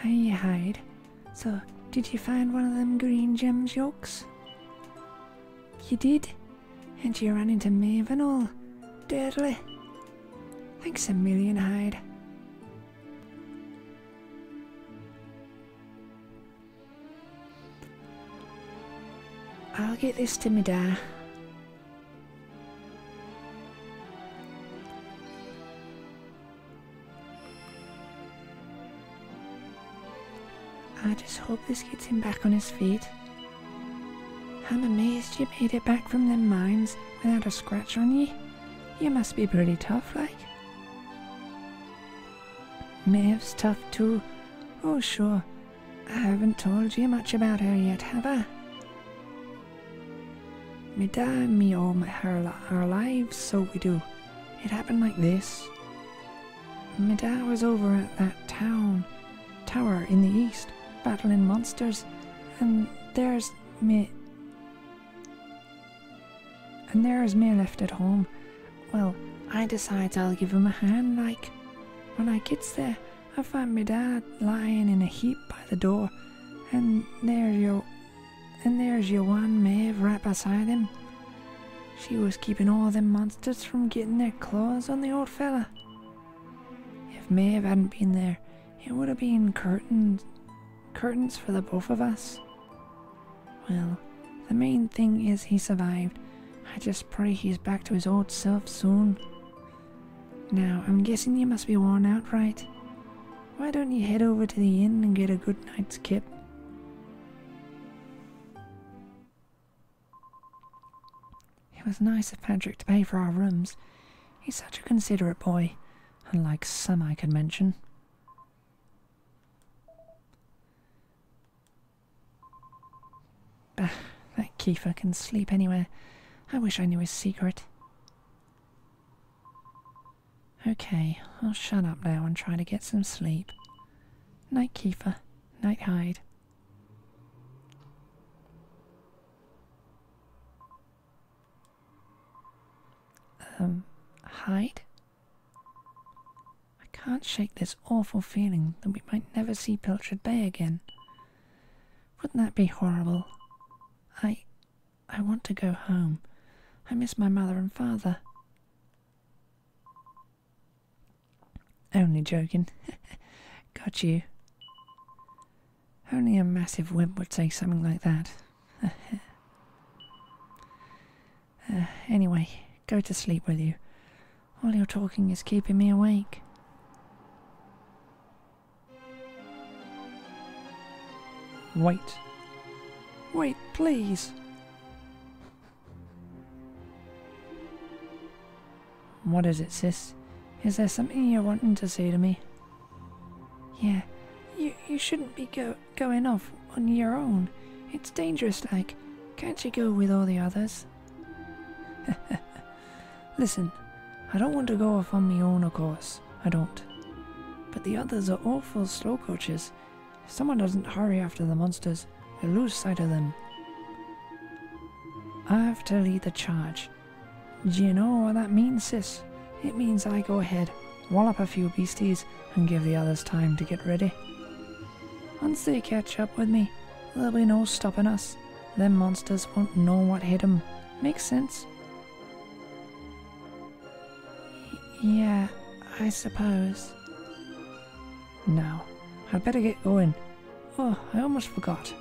Hey, Hyde. So, did you find one of them green gems yolks? You did? And you ran into Maeve and all? Dirtily? Thanks a million, Hyde. I'll get this to me dad. I just hope this gets him back on his feet. I'm amazed you made it back from them mines without a scratch on ye. You must be pretty tough, like. Maeve's tough too. Oh sure, I haven't told you much about her yet, have I? Me da and me all our lives, so we do. It happened like this. Me da was over at that tower in the east, battling monsters, and there's me left at home. Well, I decides I'll give him a hand, like. When I gets there, I find me dad lying in a heap by the door, and there's your one Maeve right beside him. She was keeping all them monsters from getting their claws on the old fella. If Maeve hadn't been there, it would have been curtains for the both of us. Well, the main thing is he survived, I just pray he's back to his old self soon. Now, I'm guessing you must be worn out, right? Why don't you head over to the inn and get a good night's kip? It was nice of Patrick to pay for our rooms. He's such a considerate boy, unlike some I could mention. Bah, that Kiefer can sleep anywhere. I wish I knew his secret. Okay, I'll shut up now and try to get some sleep. Night, Kiefer. Night, Hyde. Hyde? I can't shake this awful feeling that we might never see Pilchard Bay again. Wouldn't that be horrible? I want to go home. I miss my mother and father. Only joking. Got you. Only a massive wimp would say something like that. Anyway, go to sleep with you. All your talking is keeping me awake. Wait. Wait, please. What is it, sis? Is there something you're wanting to say to me? Yeah, you shouldn't be going off on your own. It's dangerous, like. Can't you go with all the others? Listen, I don't want to go off on my own, of course. I don't. But the others are awful slow coaches. If someone doesn't hurry after the monsters, we'll lose sight of them. I have to lead the charge. Do you know what that means, sis? It means I go ahead, wallop a few beasties, and give the others time to get ready. Once they catch up with me, there'll be no stopping us. Them monsters won't know what hit 'em. Makes sense? Yeah, I suppose. Now, I'd better get going. Oh, I almost forgot.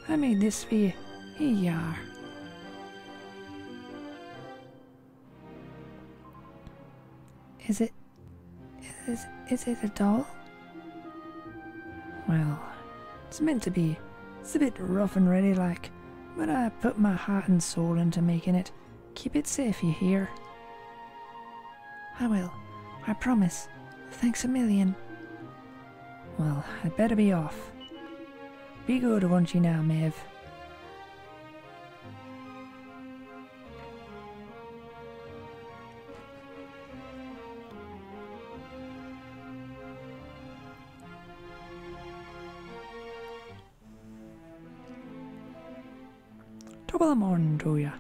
I made this for you. Here you are. Is it a doll? Well, it's meant to be. It's a bit rough and ready like, but I put my heart and soul into making it. Keep it safe, you hear? I will. I promise. Thanks a million. Well, I'd better be off. Be good, won't you now, Maeve? Top of the morning to ya.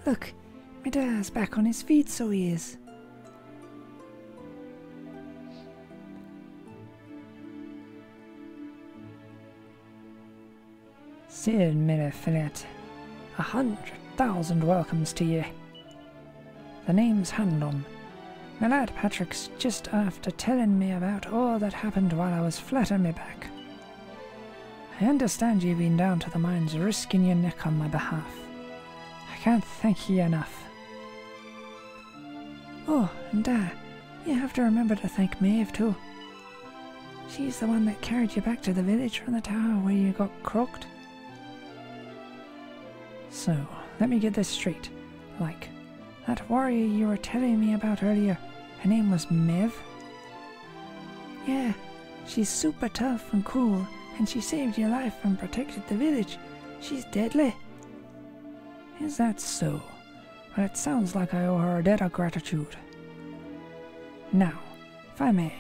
Look, my dad's back on his feet, so he is. Sid Millefillet, 100,000 welcomes to ye. The name's Hanlon. My lad Patrick's just after telling me about all that happened while I was flat on my back. I understand you've been down to the mines risking your neck on my behalf. I can't thank ye enough. Oh, and you have to remember to thank Maeve too. She's the one that carried you back to the village from the tower where you got croaked. So, let me get this straight. Like, that warrior you were telling me about earlier, her name was Maeve? Yeah, she's super tough and cool, and she saved your life and protected the village. She's deadly. Is that so? Well, it sounds like I owe her a debt of gratitude. Now, if I may,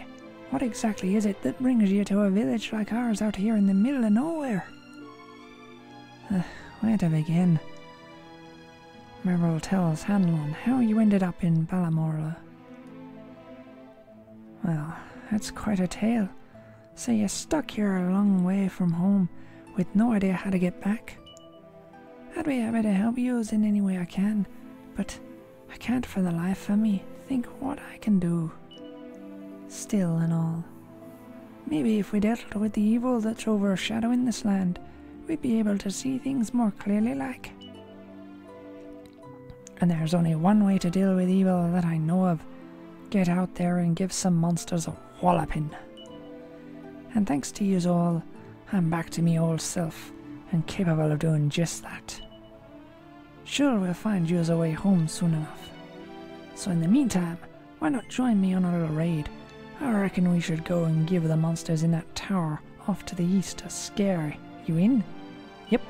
what exactly is it that brings you to a village like ours out here in the middle of nowhere? Where to begin? Merrill tells Hanlon how you ended up in Ballamora. Well, that's quite a tale. So you're stuck here a long way from home with no idea how to get back? I'd be happy to help you in any way I can, but I can't for the life of me think what I can do. Still and all, maybe if we dealt with the evil that's overshadowing this land, we'd be able to see things more clearly like. And there's only one way to deal with evil that I know of. Get out there and give some monsters a walloping. And thanks to yous all, I'm back to me old self, and capable of doing just that. Sure, we'll find yous a way home soon enough. So in the meantime, why not join me on a little raid? I reckon we should go and give the monsters in that tower off to the east a scare. You in? Yep.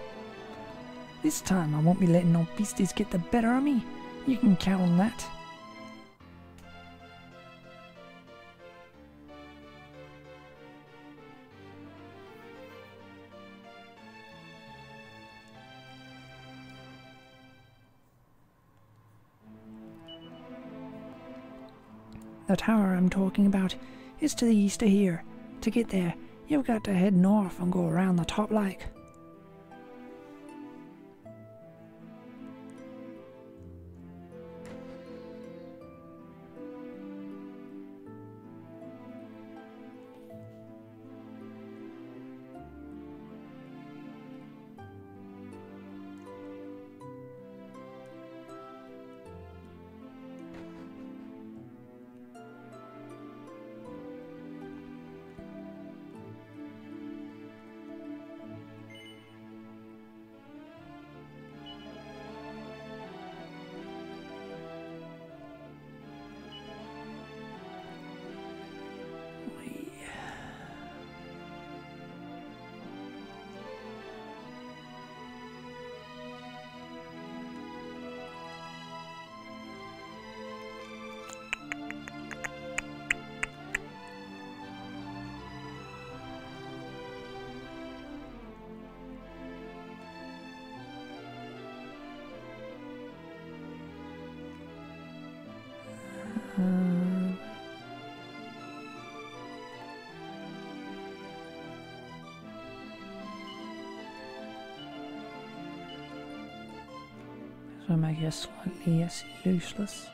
This time I won't be letting no beasties get the better of me. You can count on that. The tower I'm talking about is to the east of here. To get there, you've got to head north and go around the top lake. So make it slightly less useless.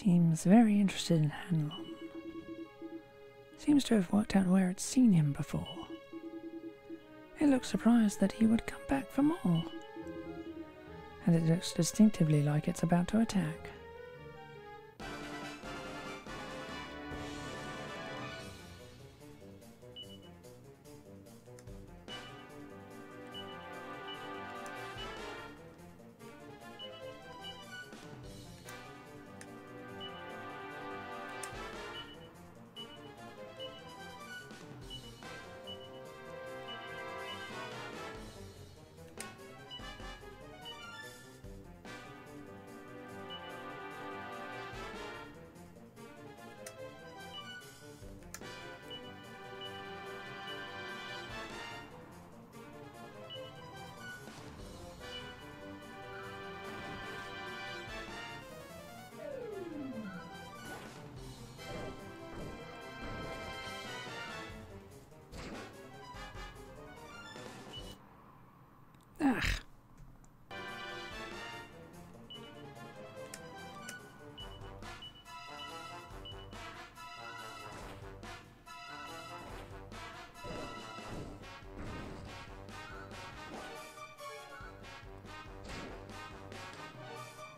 Seems very interested in Hanlon. Seems to have worked out where it's seen him before. It looks surprised that he would come back for more. And it looks distinctively like it's about to attack. Ugh.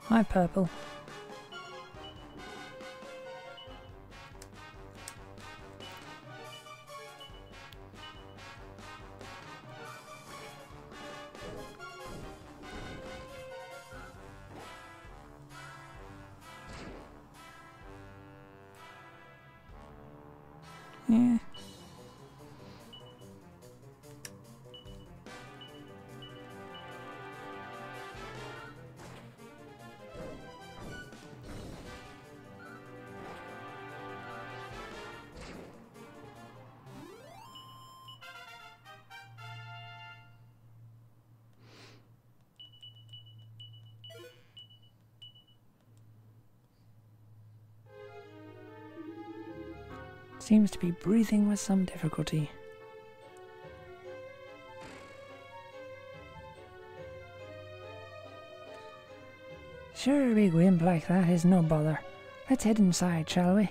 Hi, Purple. Yeah. Seems to be breathing with some difficulty. Sure, a big wimp like that is no bother. Let's head inside, shall we?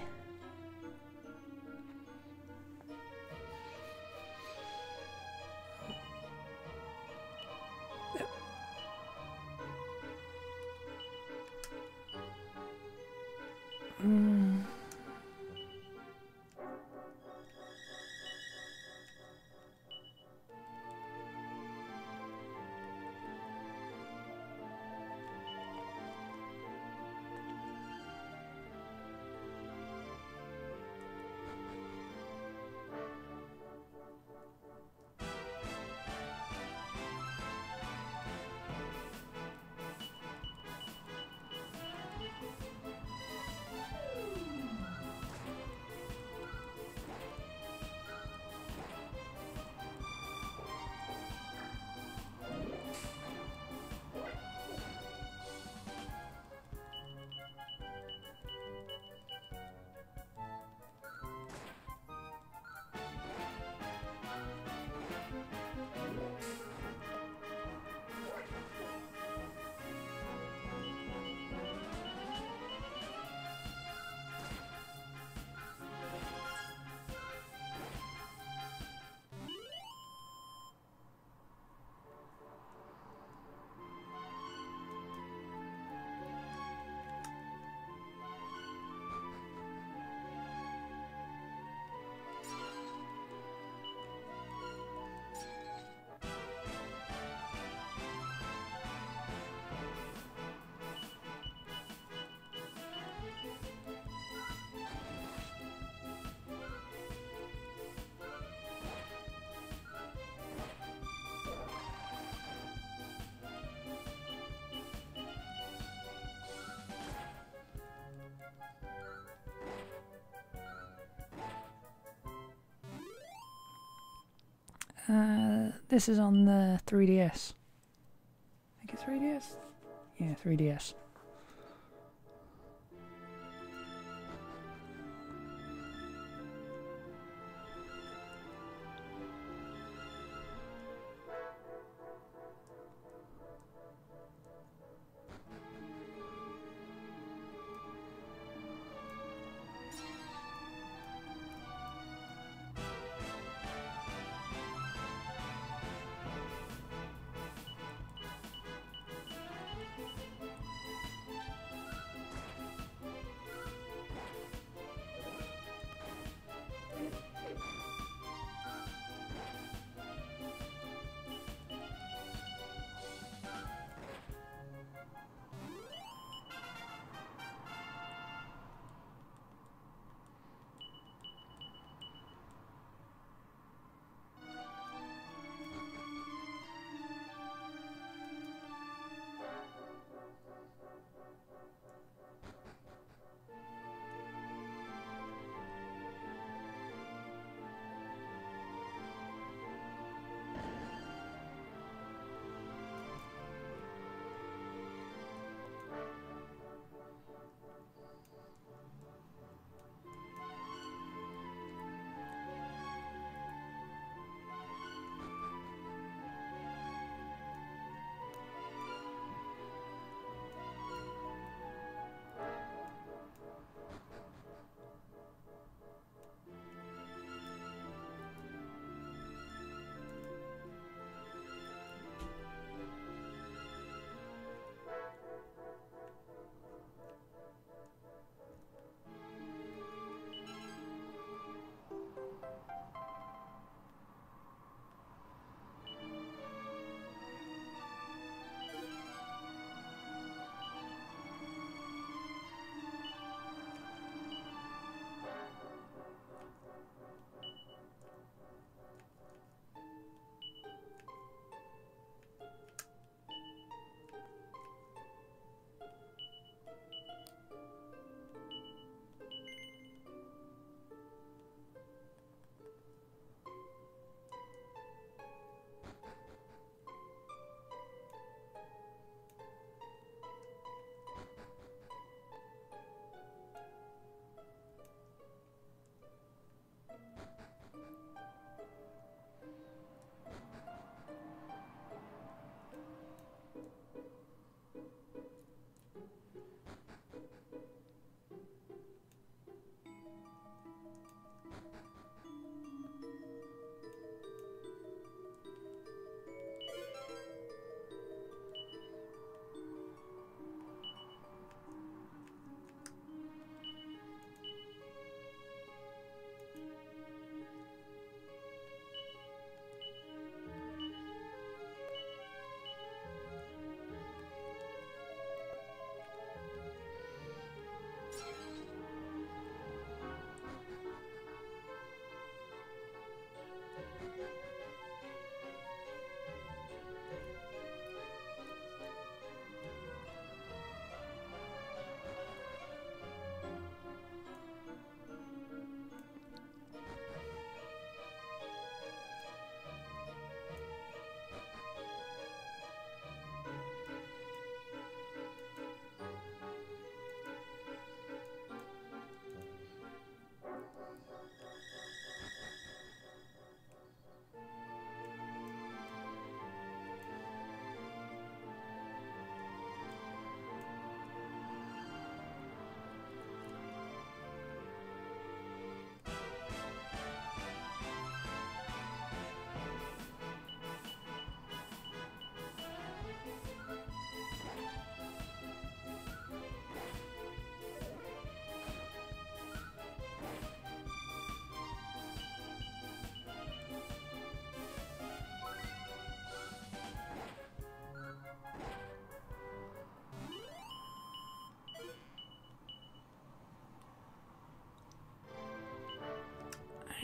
This is on the 3DS. I think it's 3DS? Yeah, 3DS.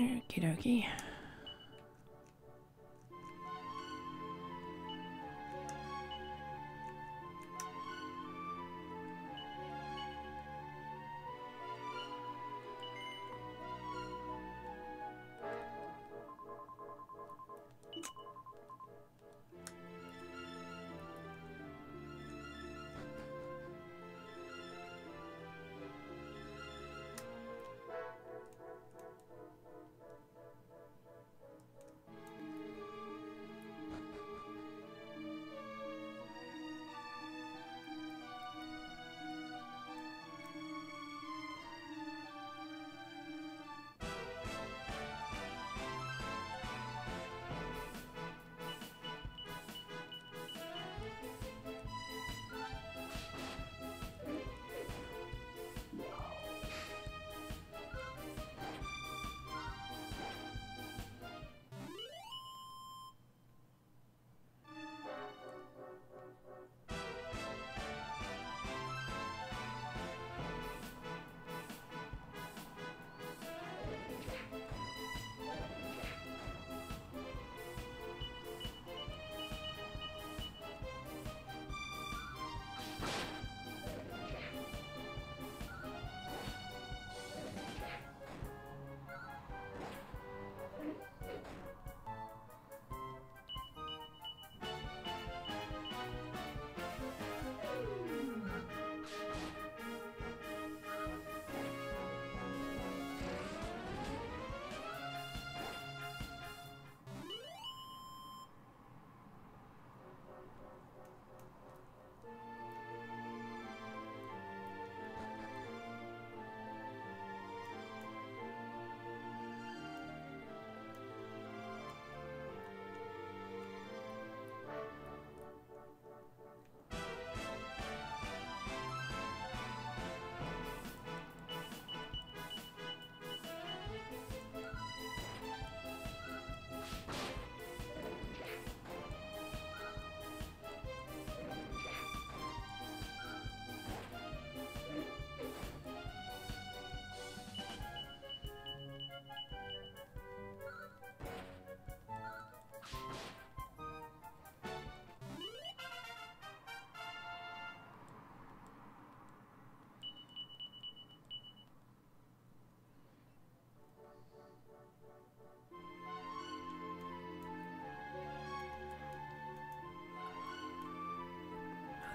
Okie dokie.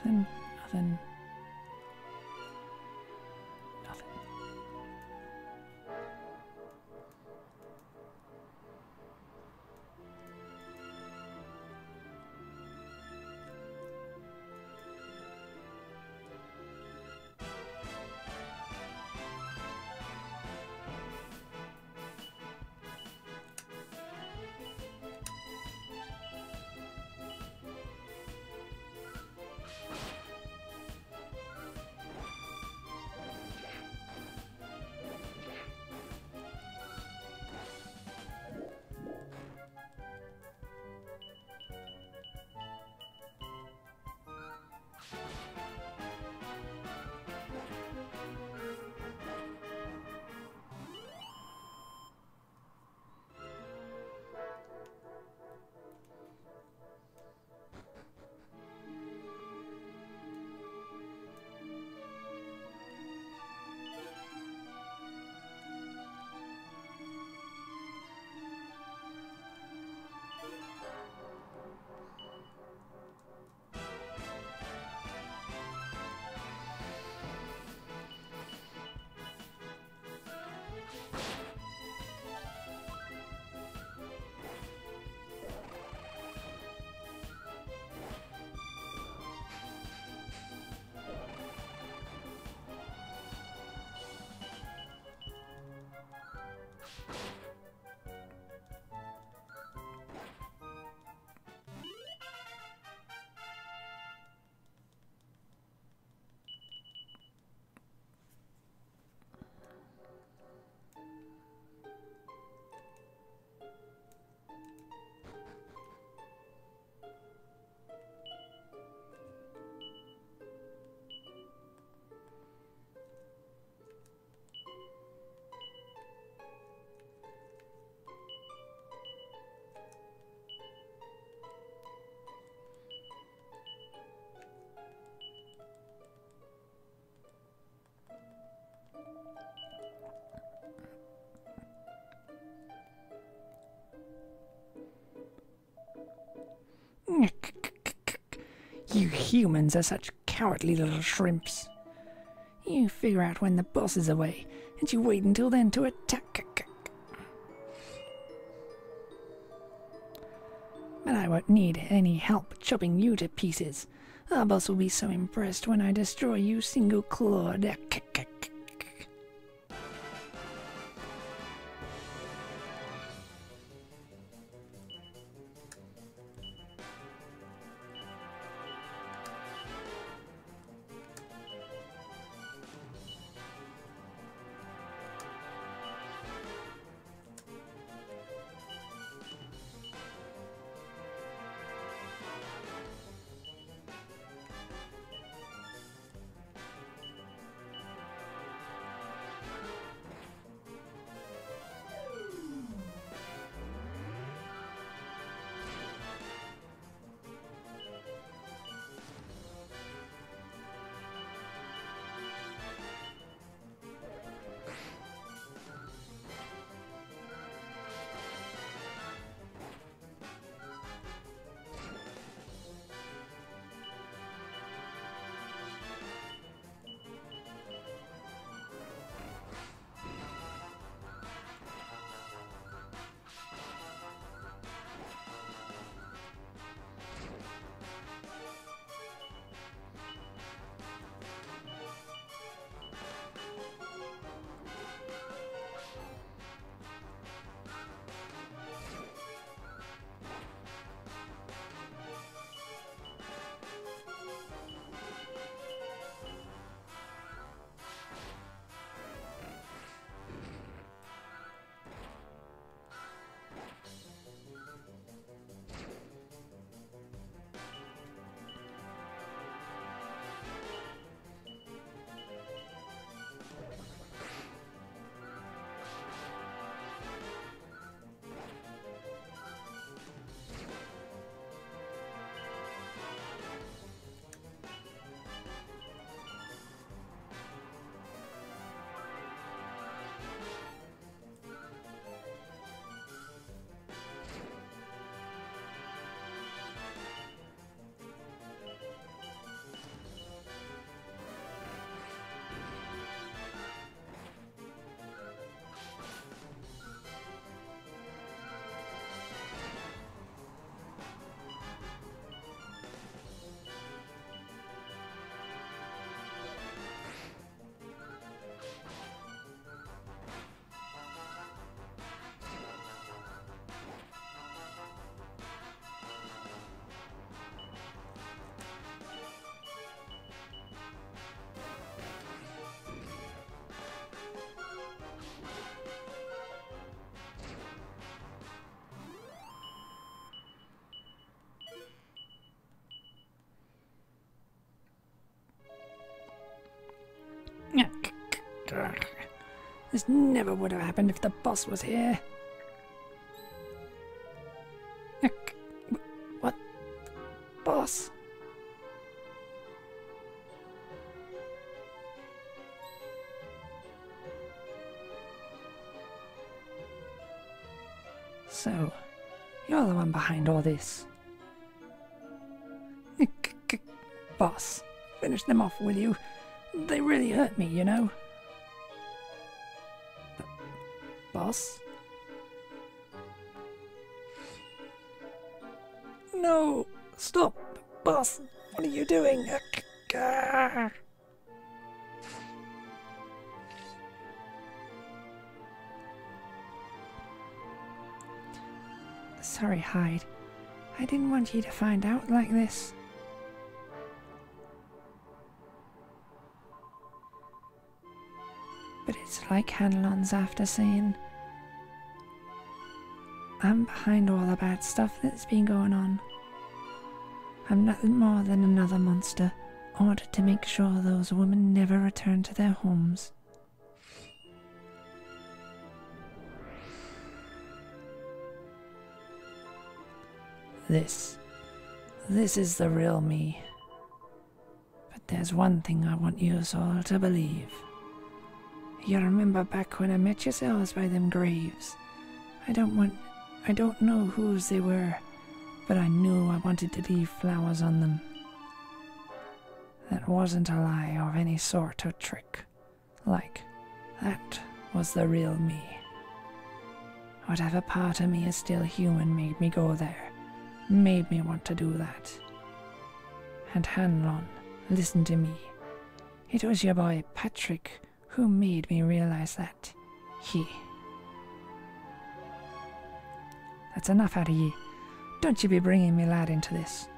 Nothing. Nothing. Nothing. You humans are such cowardly little shrimps. You figure out when the boss is away, and you wait until then to attack. But I won't need any help chopping you to pieces. Our boss will be so impressed when I destroy you single-clawed. This never would have happened if the boss was here. What? Boss? So, you're the one behind all this. Boss, finish them off, will you? They really hurt me, you know. Boss? No! Stop! Boss! What are you doing? Sorry, Hyde. I didn't want you to find out like this. But it's like Hanlon's after saying, I'm behind all the bad stuff that's been going on. I'm nothing more than another monster, ordered to make sure those women never return to their homes. This is the real me. But there's one thing I want you all to believe. You remember back when I met yourselves by them graves? I don't know whose they were, but I knew I wanted to leave flowers on them. That wasn't a lie or any sort of trick. Like, that was the real me. Whatever part of me is still human made me go there, made me want to do that. And Hanlon, listen to me. It was your boy Patrick who made me realize that. That's enough out of ye. Don't you be bringing me lad into this.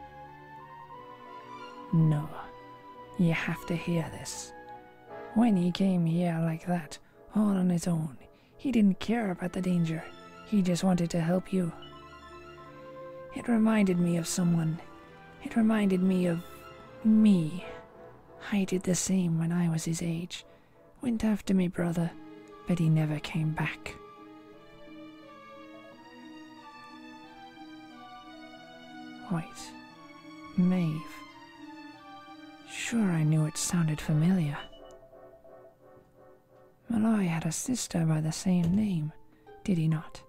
No, you have to hear this. When he came here like that, all on his own, he didn't care about the danger. He just wanted to help you. It reminded me of someone. It reminded me of me. I did the same when I was his age. Went after me brother, but he never came back. Wait, Maeve. Sure, I knew it sounded familiar. Malloy had a sister by the same name, did he not?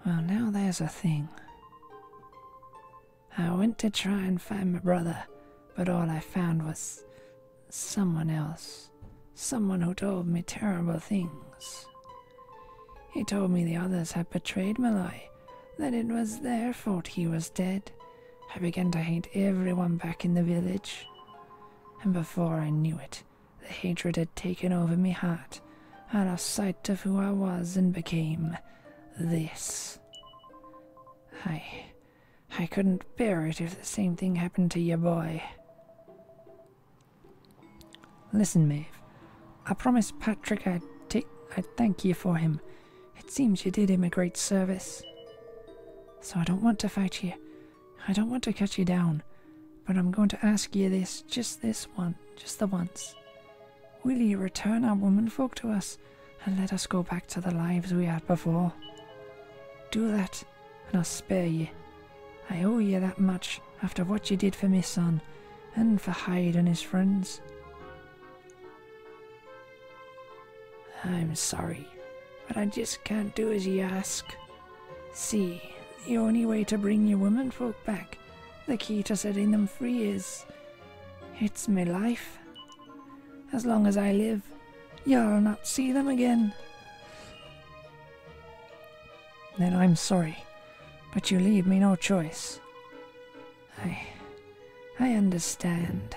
Well, now there's a thing. I went to try and find my brother, but all I found was someone else. Someone who told me terrible things. He told me the others had betrayed Malloy, that it was their fault he was dead. I began to hate everyone back in the village. And before I knew it, the hatred had taken over me heart. I lost sight of who I was and became this. I couldn't bear it if the same thing happened to your boy. Listen, Maeve. I promised Patrick I'd thank you for him. It seems you did him a great service. So I don't want to fight you. I don't want to cut you down. But I'm going to ask you this, just the once. Will you return our womenfolk to us and let us go back to the lives we had before? Do that, and I'll spare you. I owe you that much after what you did for me son, and for Hyde and his friends. I'm sorry, but I just can't do as you ask. See, the only way to bring your womenfolk back, the key to setting them free is... it's my life. As long as I live, you'll not see them again. Then I'm sorry, but you leave me no choice. I understand.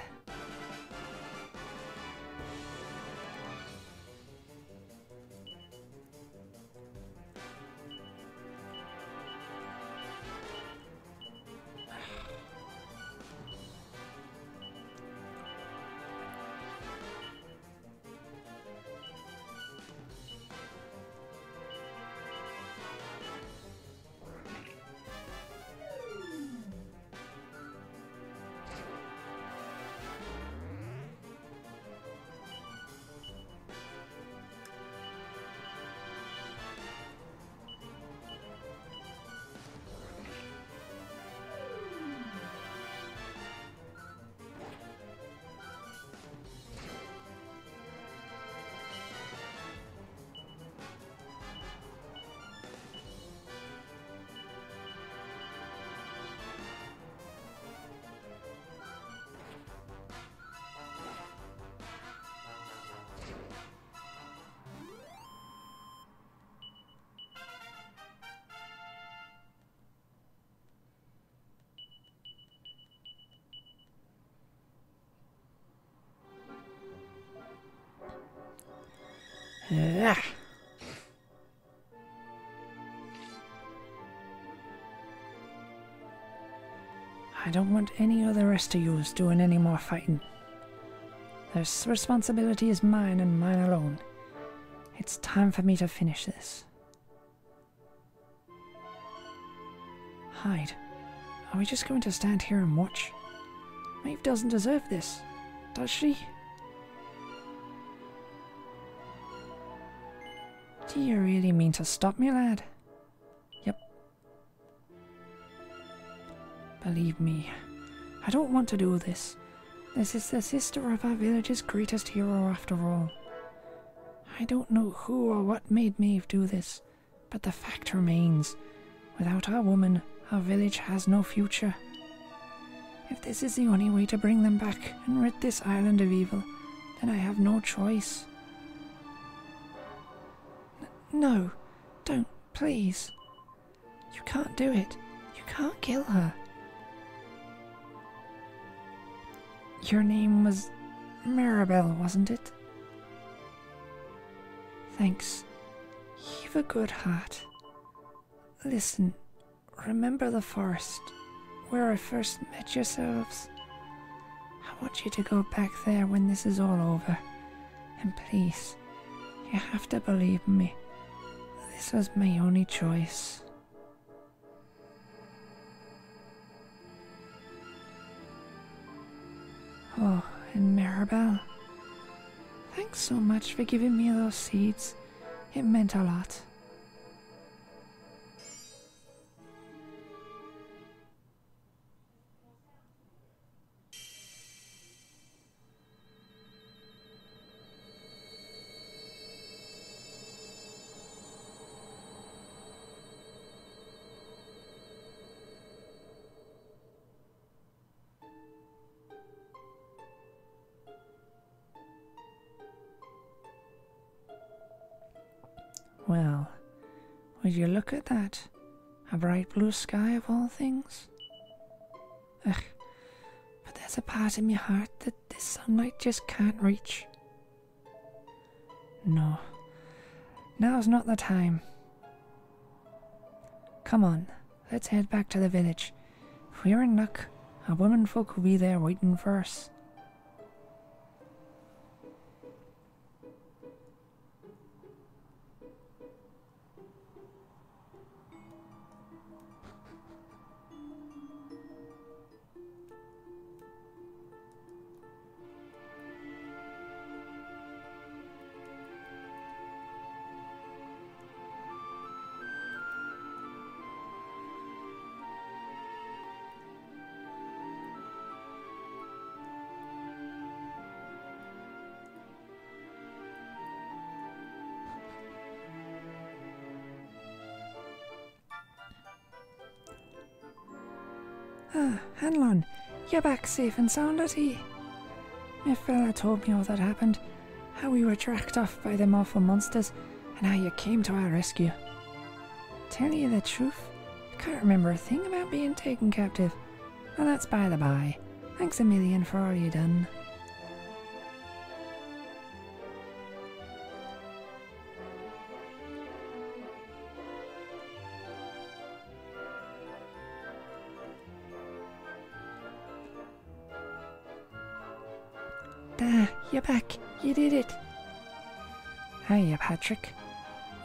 I don't want any of the rest of yous doing any more fighting. This responsibility is mine and mine alone. It's time for me to finish this. Hyde, are we just going to stand here and watch? Maeve doesn't deserve this, does she? Do you really mean to stop me, lad? Yep. Believe me, I don't want to do this. This is the sister of our village's greatest hero after all. I don't know who or what made Maeve do this, but the fact remains, without our woman, our village has no future. If this is the only way to bring them back and rid this island of evil, then I have no choice. No, don't, please. You can't do it. You can't kill her. Your name was Maribel, wasn't it? Thanks. You've a good heart. Listen, remember the forest, where I first met yourselves? I want you to go back there when this is all over. And please, you have to believe me. This was my only choice. Oh, and Maribel, thanks so much for giving me those seeds. It meant a lot. Well, would you look at that? A bright blue sky of all things? Ugh, but there's a part of my heart that this sunlight just can't reach. No, now's not the time. Come on, let's head back to the village. If we're in luck, our womenfolk will be there waiting for us. Ah, Hanlon, you're back safe and sound, are ye? My fella told me all that happened, how we were tracked off by them awful monsters, and how you came to our rescue. Tell you the truth, I can't remember a thing about being taken captive. And that's by the by. Thanks a million for all you done. There, you're back. You did it. Hiya, Patrick.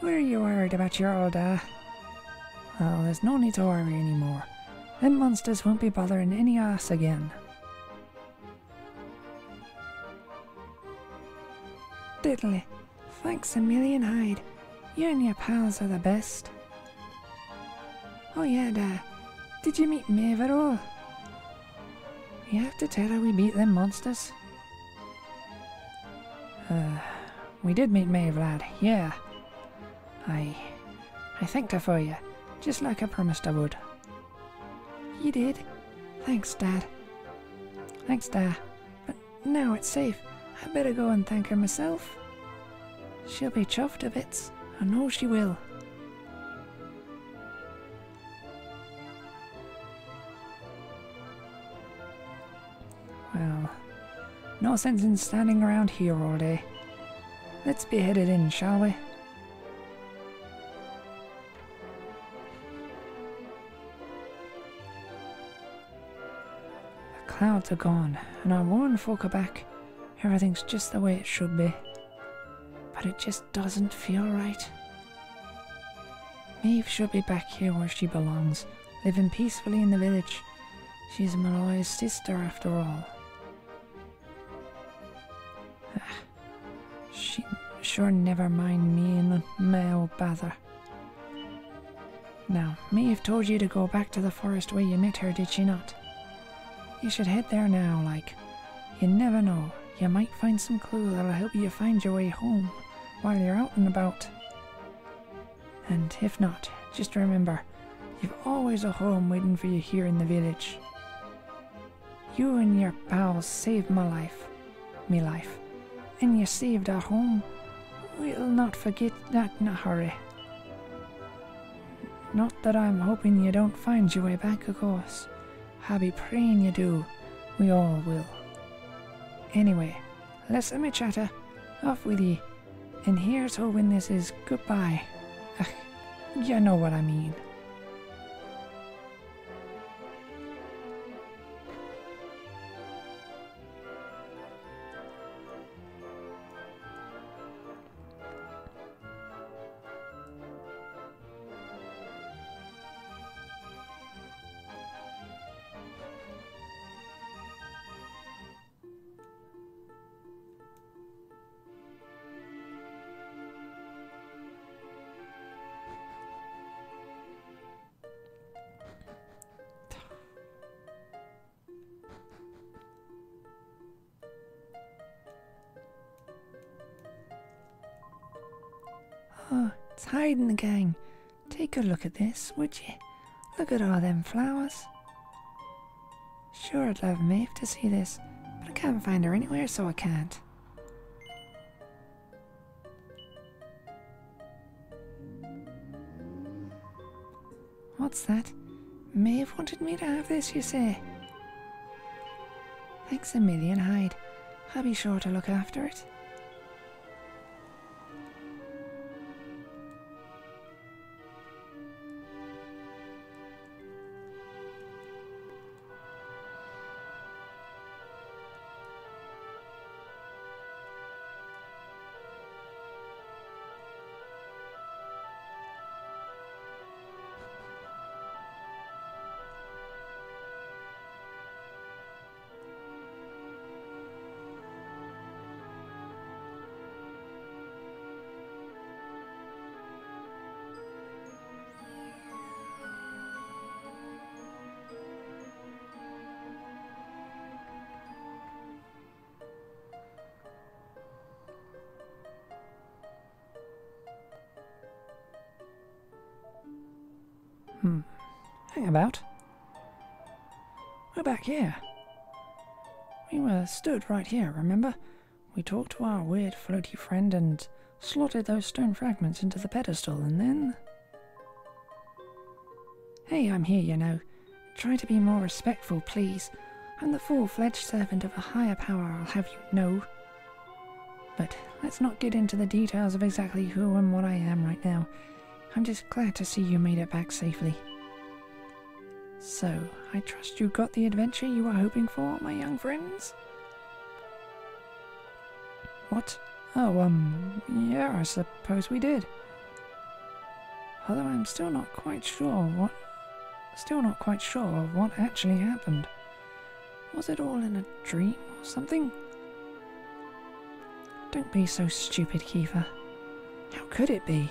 Were you worried about your old Well, there's no need to worry anymore. Them monsters won't be bothering any of us again. Diddly. Thanks a million, Hyde. You and your pals are the best. Oh yeah, did you meet Maeve at all? You have to tell her we beat them monsters. We did meet Maeve, lad, yeah. I thanked her for you, just like I promised I would. You did? Thanks, Dad. Thanks, Dad. But now it's safe. I better go and thank her myself. She'll be chuffed to bits. I know she will. Well, no sense in standing around here all day. Let's be headed in, shall we? The clouds are gone, and our womenfolk are back. Everything's just the way it should be. But it just doesn't feel right. Maeve should be back here where she belongs, living peacefully in the village. She's Malloy's sister after all. She sure never mind me and my old bother. Now, Maeve told you to go back to the forest where you met her, did she not? You should head there now, like. You never know, you might find some clue that'll help you find your way home while you're out and about. And if not, just remember, you've always a home waiting for you here in the village. You and your pals saved my life. Me life. And you saved our home. We'll not forget that in a hurry. Not that I'm hoping you don't find your way back, of course. I'll be praying you do. We all will. Anyway, listen me chatter. Off with ye. And here's hoping this is goodbye. Ugh, you know what I mean. Oh, it's hiding the gang. Take a look at this, would you? Look at all them flowers. Sure, I'd love Maeve to see this, but I can't find her anywhere, so I can't. What's that? Maeve wanted me to have this, you say? Thanks a million, Hyde. I'll be sure to look after it. Hang about. We're back here. We were stood right here, remember? We talked to our weird floaty friend and slotted those stone fragments into the pedestal, and then... Hey, I'm here, you know. Try to be more respectful, please. I'm the full-fledged servant of a higher power, I'll have you know. But let's not get into the details of exactly who and what I am right now. I'm just glad to see you made it back safely. So, I trust you got the adventure you were hoping for, my young friends? What? Oh, yeah, I suppose we did. Although I'm still not quite sure what actually happened. Was it all in a dream or something? Don't be so stupid, Kiefer. How could it be?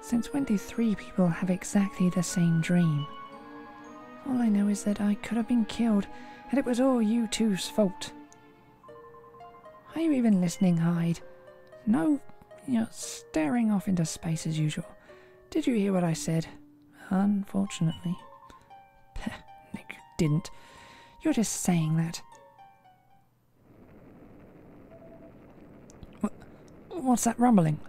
Since when do 3 people have exactly the same dream? All I know is that I could have been killed, and it was all you two's fault. Are you even listening, Hyde? No, you're staring off into space as usual. Did you hear what I said? Unfortunately. No, you didn't. You're just saying that. What's that rumbling?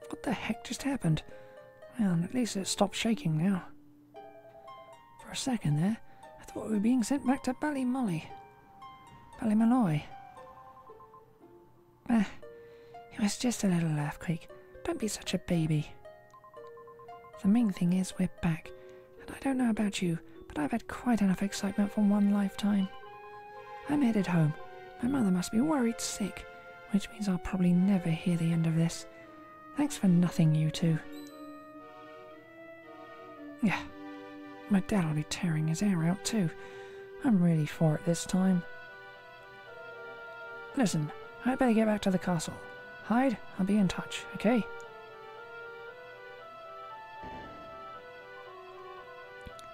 What the heck just happened? Well, at least it stopped shaking now. For a second there, I thought we were being sent back to Ballymalloy. It was just a little earthquake. Don't be such a baby. The main thing is we're back, and I don't know about you, but I've had quite enough excitement for one lifetime. I'm headed home. My mother must be worried sick, which means I'll probably never hear the end of this. Thanks for nothing, you two. Yeah, my dad'll be tearing his hair out too. I'm really for it this time. Listen, I'd better get back to the castle. Hyde, I'll be in touch, okay?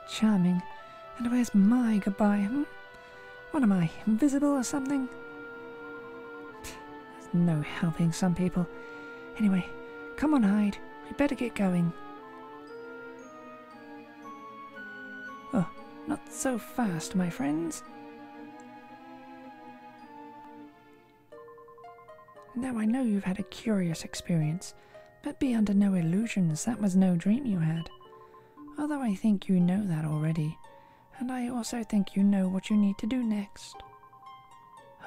Charming. And where's my goodbye, What am I, invisible or something? There's no helping some people. Anyway, come on, Hyde. We better get going. Oh, not so fast, my friends. Now I know you've had a curious experience, but be under no illusions that was no dream you had. Although I think you know that already, and I also think you know what you need to do next.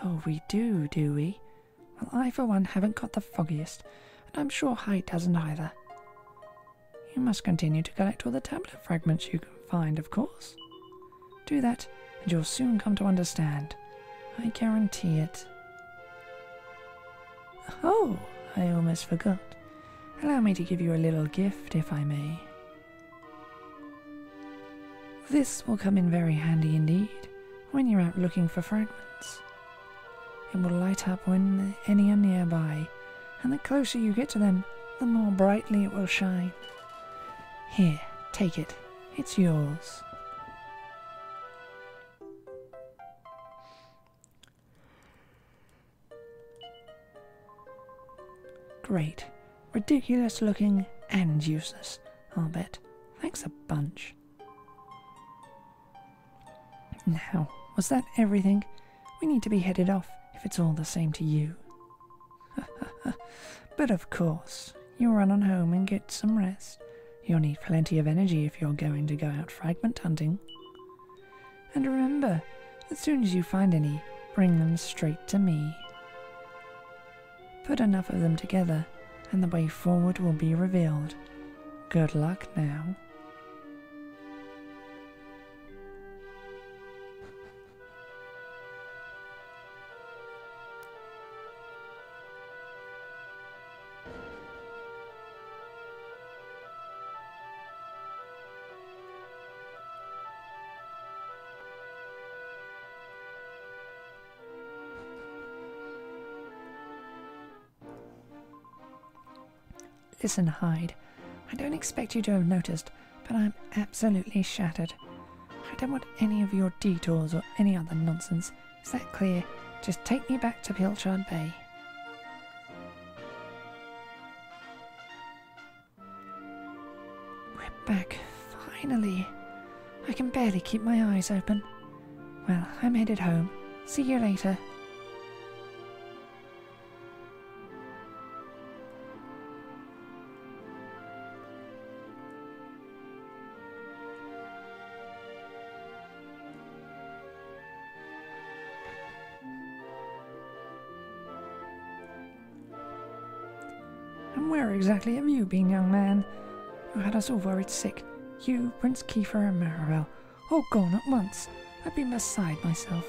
Oh, we do we? Well, I for one haven't got the foggiest, and I'm sure Hyde doesn't either. You must continue to collect all the tablet fragments you can find, of course. Do that, and you'll soon come to understand. I guarantee it. Oh, I almost forgot. Allow me to give you a little gift, if I may. This will come in very handy indeed when you're out looking for fragments. It will light up when any are nearby, and the closer you get to them, the more brightly it will shine. Here, take it. It's yours. Great. Ridiculous looking and useless, I'll bet. Thanks a bunch. Now, was that everything? We need to be headed off if it's all the same to you. But of course, you'll run on home and get some rest. You'll need plenty of energy if you're going to go out fragment hunting. And remember, as soon as you find any, bring them straight to me. Put enough of them together, and the way forward will be revealed. Good luck now. Listen, Hyde, I don't expect you to have noticed, but I'm absolutely shattered. I don't want any of your detours or any other nonsense. Is that clear? Just take me back to Pilchard Bay. We're back, finally. I can barely keep my eyes open. Well, I'm headed home. See you later. And where exactly have you been, young man? You had us all worried sick. You, Prince Kiefer and Maribel, all gone at once. I've been beside myself.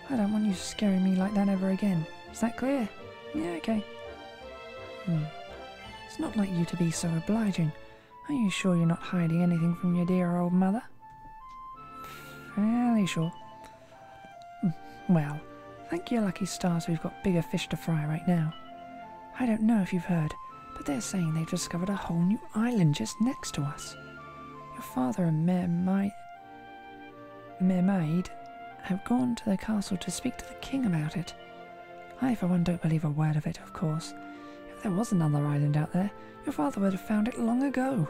I don't want you scaring me like that ever again. Is that clear? Yeah, okay. It's not like you to be so obliging. Are you sure you're not hiding anything from your dear old mother? Fairly sure. Well, thank your lucky stars we've got bigger fish to fry right now. I don't know if you've heard, but they're saying they've discovered a whole new island just next to us. Your father and Mermaid have gone to the castle to speak to the king about it. I for one don't believe a word of it, of course. If there was another island out there, your father would have found it long ago.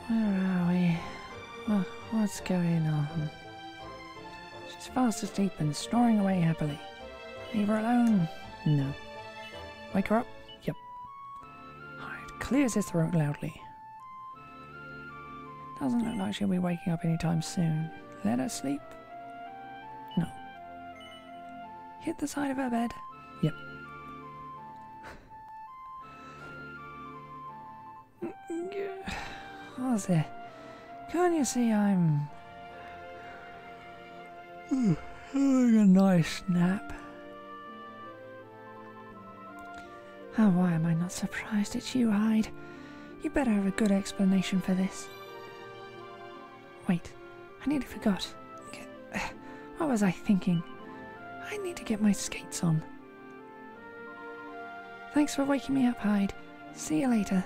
Where are we? What's going on? She's fast asleep and snoring away happily. Leave her alone? No. Wake her up? Yep. Hyde clears his throat loudly. Doesn't look like she'll be waking up anytime soon. Let her sleep? No. Hit the side of her bed? Yep. What's it? Can't you see I'm having a nice nap? Oh, why am I not surprised it's you, Hyde? You better have a good explanation for this. Wait, I nearly forgot. What was I thinking? I need to get my skates on. Thanks for waking me up, Hyde. See you later.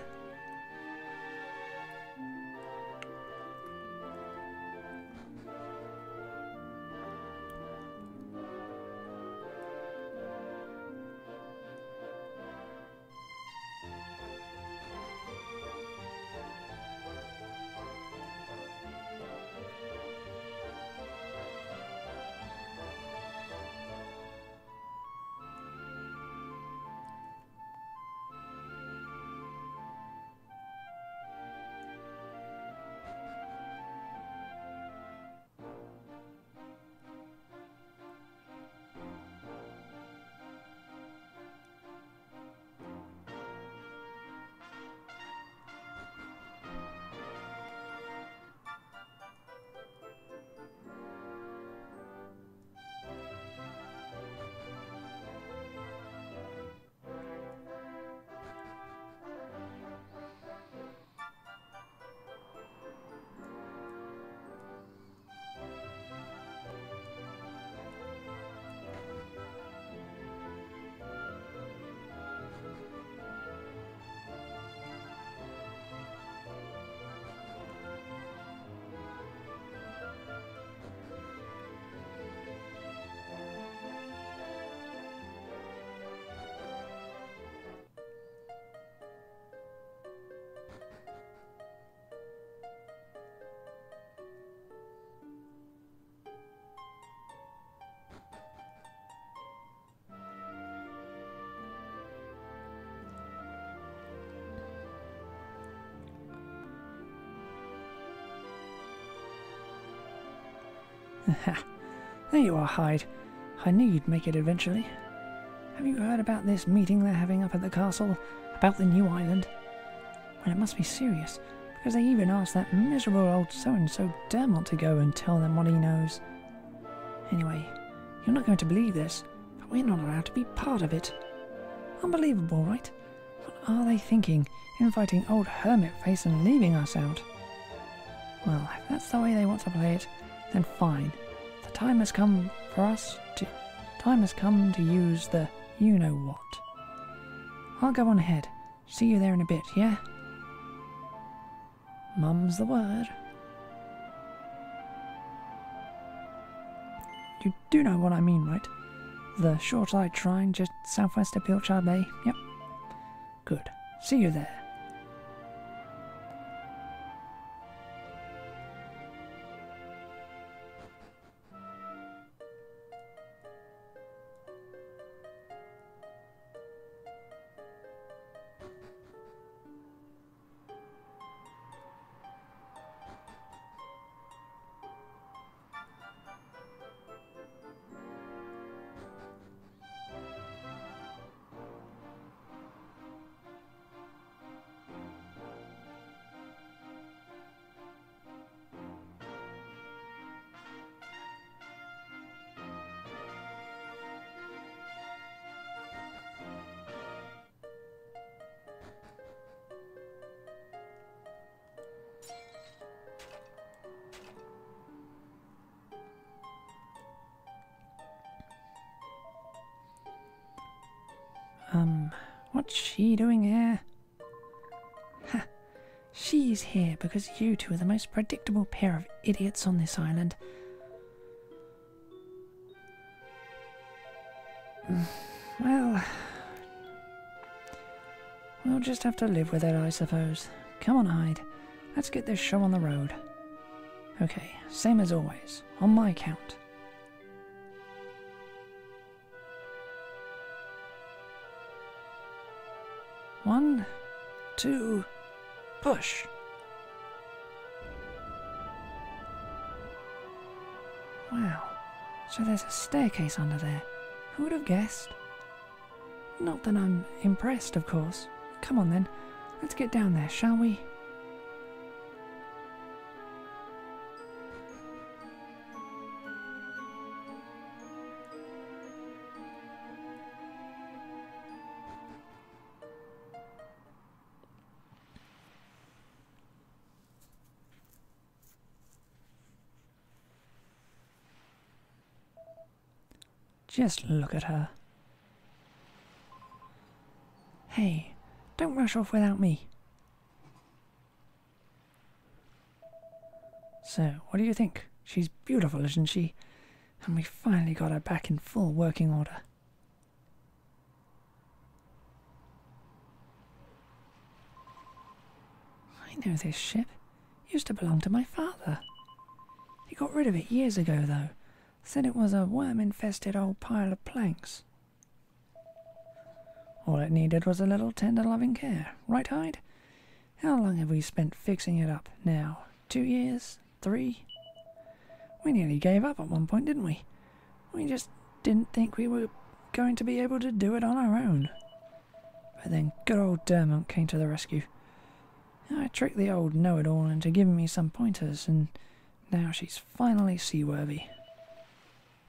There you are, Hyde. I knew you'd make it eventually. Have you heard about this meeting they're having up at the castle? About the new island? Well, it must be serious, because they even asked that miserable old so-and-so Dermont to go and tell them what he knows. Anyway, you're not going to believe this, but we're not allowed to be part of it. Unbelievable, right? What are they thinking, inviting old Hermit-Face and leaving us out? Well, if that's the way they want to play it, then fine. The time has come to use the you-know-what. I'll go on ahead. See you there in a bit, yeah? Mum's the word. You do know what I mean, right? The short-eyed shrine just southwest of Pilchard Bay? Yep. Good. See you there. What's she doing here? Ha! She's here because you two are the most predictable pair of idiots on this island. Well, we'll just have to live with it, I suppose. Come on, Hyde. let's get this show on the road. Okay, same as always, on my count. One, two, push. Wow, so there's a staircase under there. Who would have guessed? Not that I'm impressed, of course. Come on then, let's get down there, shall we? Just look at her. Hey, don't rush off without me. So, what do you think? She's beautiful, isn't she? And we finally got her back in full working order. I know this ship. It used to belong to my father. He got rid of it years ago, though. Said it was a worm-infested old pile of planks. All it needed was a little tender loving care, right, Hyde? How long have we spent fixing it up now? 2 years? 3? We nearly gave up at one point, didn't we? We just didn't think we were going to be able to do it on our own. But then good old Dermont came to the rescue. I tricked the old know-it-all into giving me some pointers, and now she's finally seaworthy.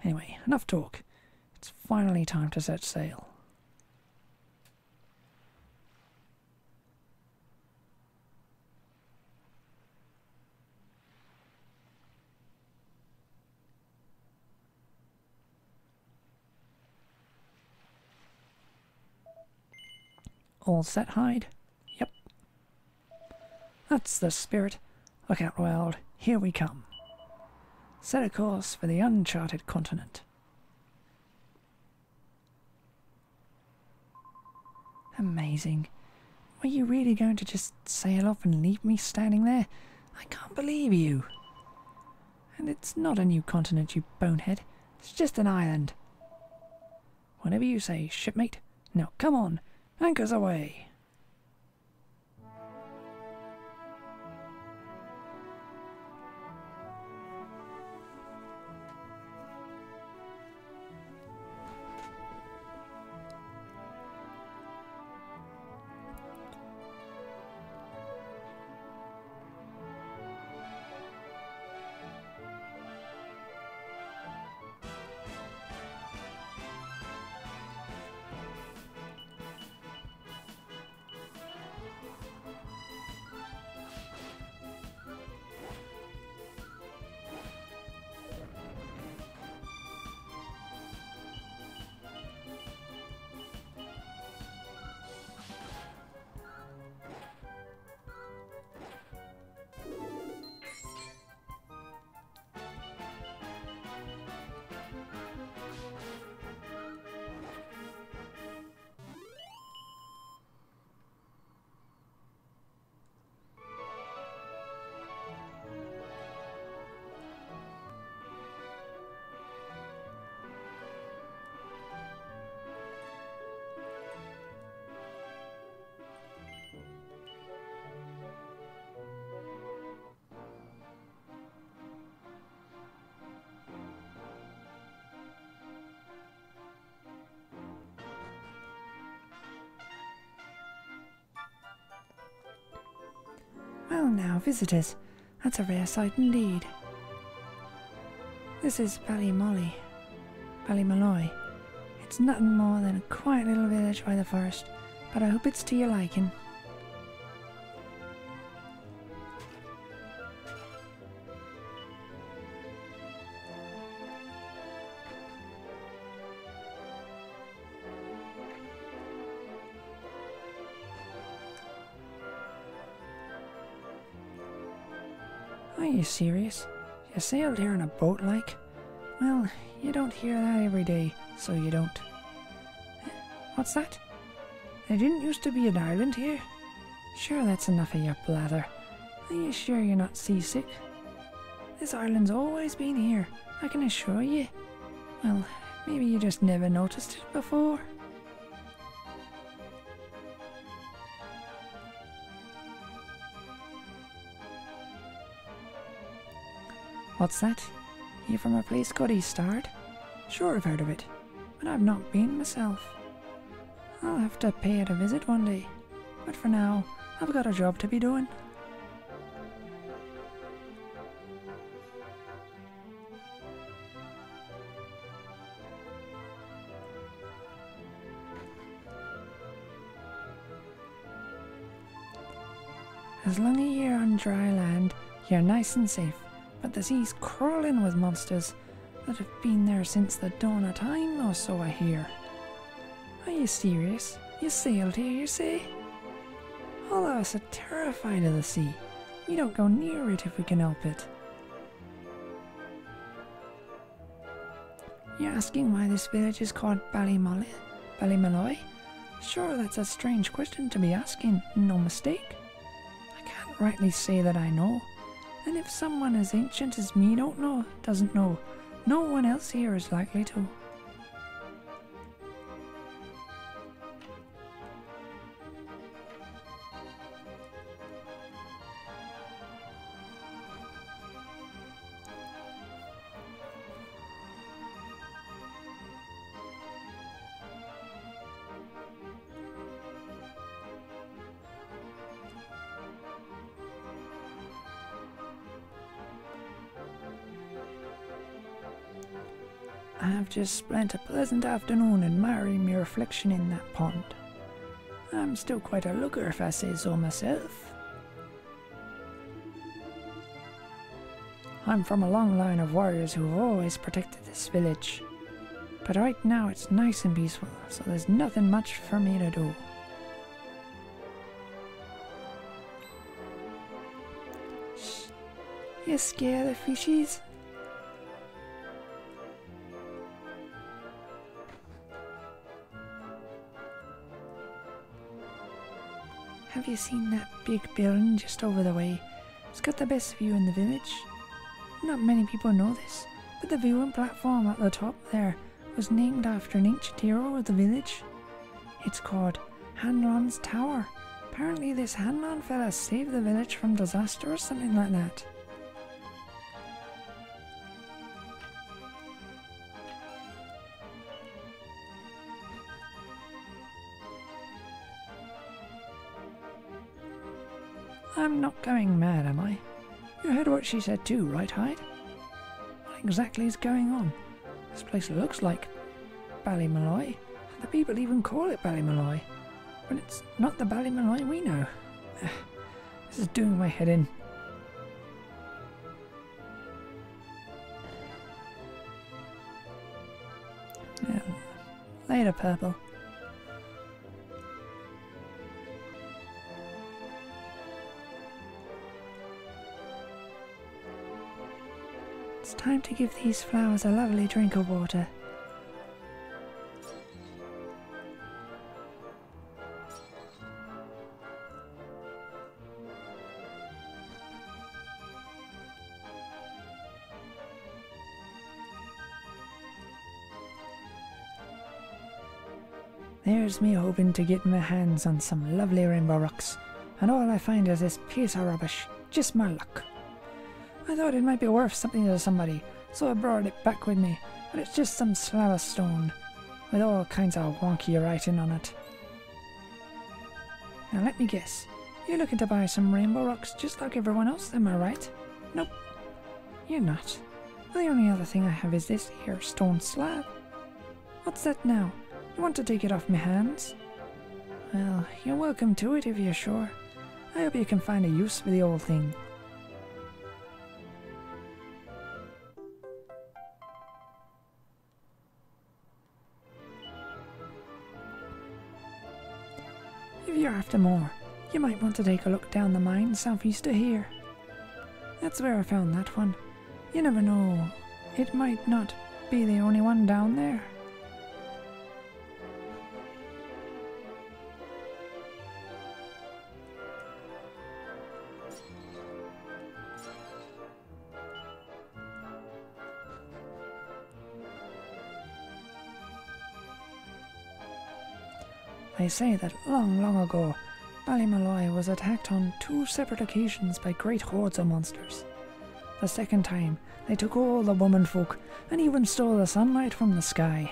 Anyway, enough talk. It's finally time to set sail. All set, Hyde? Yep. That's the spirit. Look out, world. Here we come. Set a course for the uncharted continent. Amazing. Were you really going to just sail off and leave me standing there? I can't believe you. And it's not a new continent, you bonehead. It's just an island. Whatever you say, shipmate. Now come on, anchors away. Well now, visitors, that's a rare sight indeed. This is Ballymalloy. It's nothing more than a quiet little village by the forest, but I hope it's to your liking. Are you serious? You sailed here in a boat like? Well, you don't hear that every day, so you don't. What's that? There didn't used to be an island here? Sure, that's enough of your blather. Are you sure you're not seasick? This island's always been here, I can assure you. Well, maybe you just never noticed it before. What's that? You from a place called Eastard? Sure, I've heard of it, but I've not been myself. I'll have to pay it a visit one day, but for now, I've got a job to be doing. As long as you're on dry land, you're nice and safe, but the sea's crawling with monsters that have been there since the dawn of time, or so I hear. Are you serious? You sailed here, you say? All of us are terrified of the sea. We don't go near it if we can help it. You're asking why this village is called Ballymalloy? Sure, that's a strange question to be asking, no mistake. I can't rightly say that I know. And if someone as ancient as me doesn't know, no one else here is likely to. I've just spent a pleasant afternoon admiring my reflection in that pond. I'm still quite a looker if I say so myself. I'm from a long line of warriors who have always protected this village. But right now it's nice and peaceful, so there's nothing much for me to do. Shh. You scare the fishies? Have you seen that big building just over the way? It's got the best view in the village. Not many people know this, but the viewing platform at the top there was named after an ancient hero of the village. It's called Hanlon's Tower. Apparently this Hanlon fella saved the village from disaster or something like that. I'm not going mad, am I? You heard what she said too, right, Hyde? What exactly is going on? This place looks like Ballymalloy. The people even call it Ballymalloy. But it's not the Ballymalloy we know. This is doing my head in. Yeah. Later, Purple. It's time to give these flowers a lovely drink of water. There's me hoping to get my hands on some lovely rainbow rocks, and all I find is this piece of rubbish. Just my luck. I thought it might be worth something to somebody, so I brought it back with me, but it's just some slab of stone, with all kinds of wonky writing on it. Now let me guess, you're looking to buy some rainbow rocks just like everyone else, am I right? Nope, you're not. Well, the only other thing I have is this here stone slab. What's that now? You want to take it off my hands? Well, you're welcome to it if you're sure. I hope you can find a use for the old thing. If you're after more, you might want to take a look down the mine southeast of here. That's where I found that one. You never know, it might not be the only one down there. They say that long, long ago, Ballymalloy was attacked on 2 separate occasions by great hordes of monsters. The second time, they took all the womenfolk and even stole the sunlight from the sky.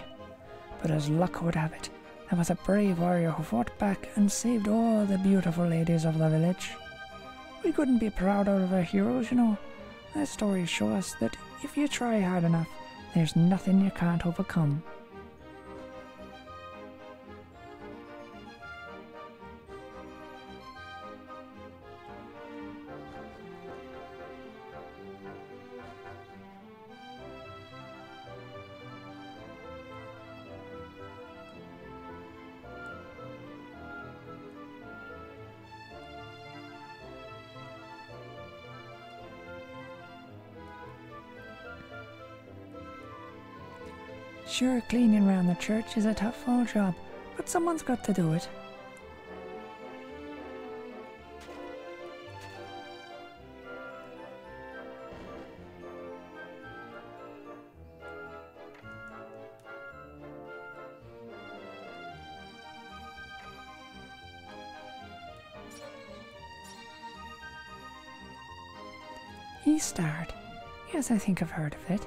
But as luck would have it, there was a brave warrior who fought back and saved all the beautiful ladies of the village. We couldn't be prouder of our heroes, you know. Their stories show us that if you try hard enough, there's nothing you can't overcome. Sure, cleaning round the church is a tough old job, but someone's got to do it. Eastard. Yes, I think I've heard of it.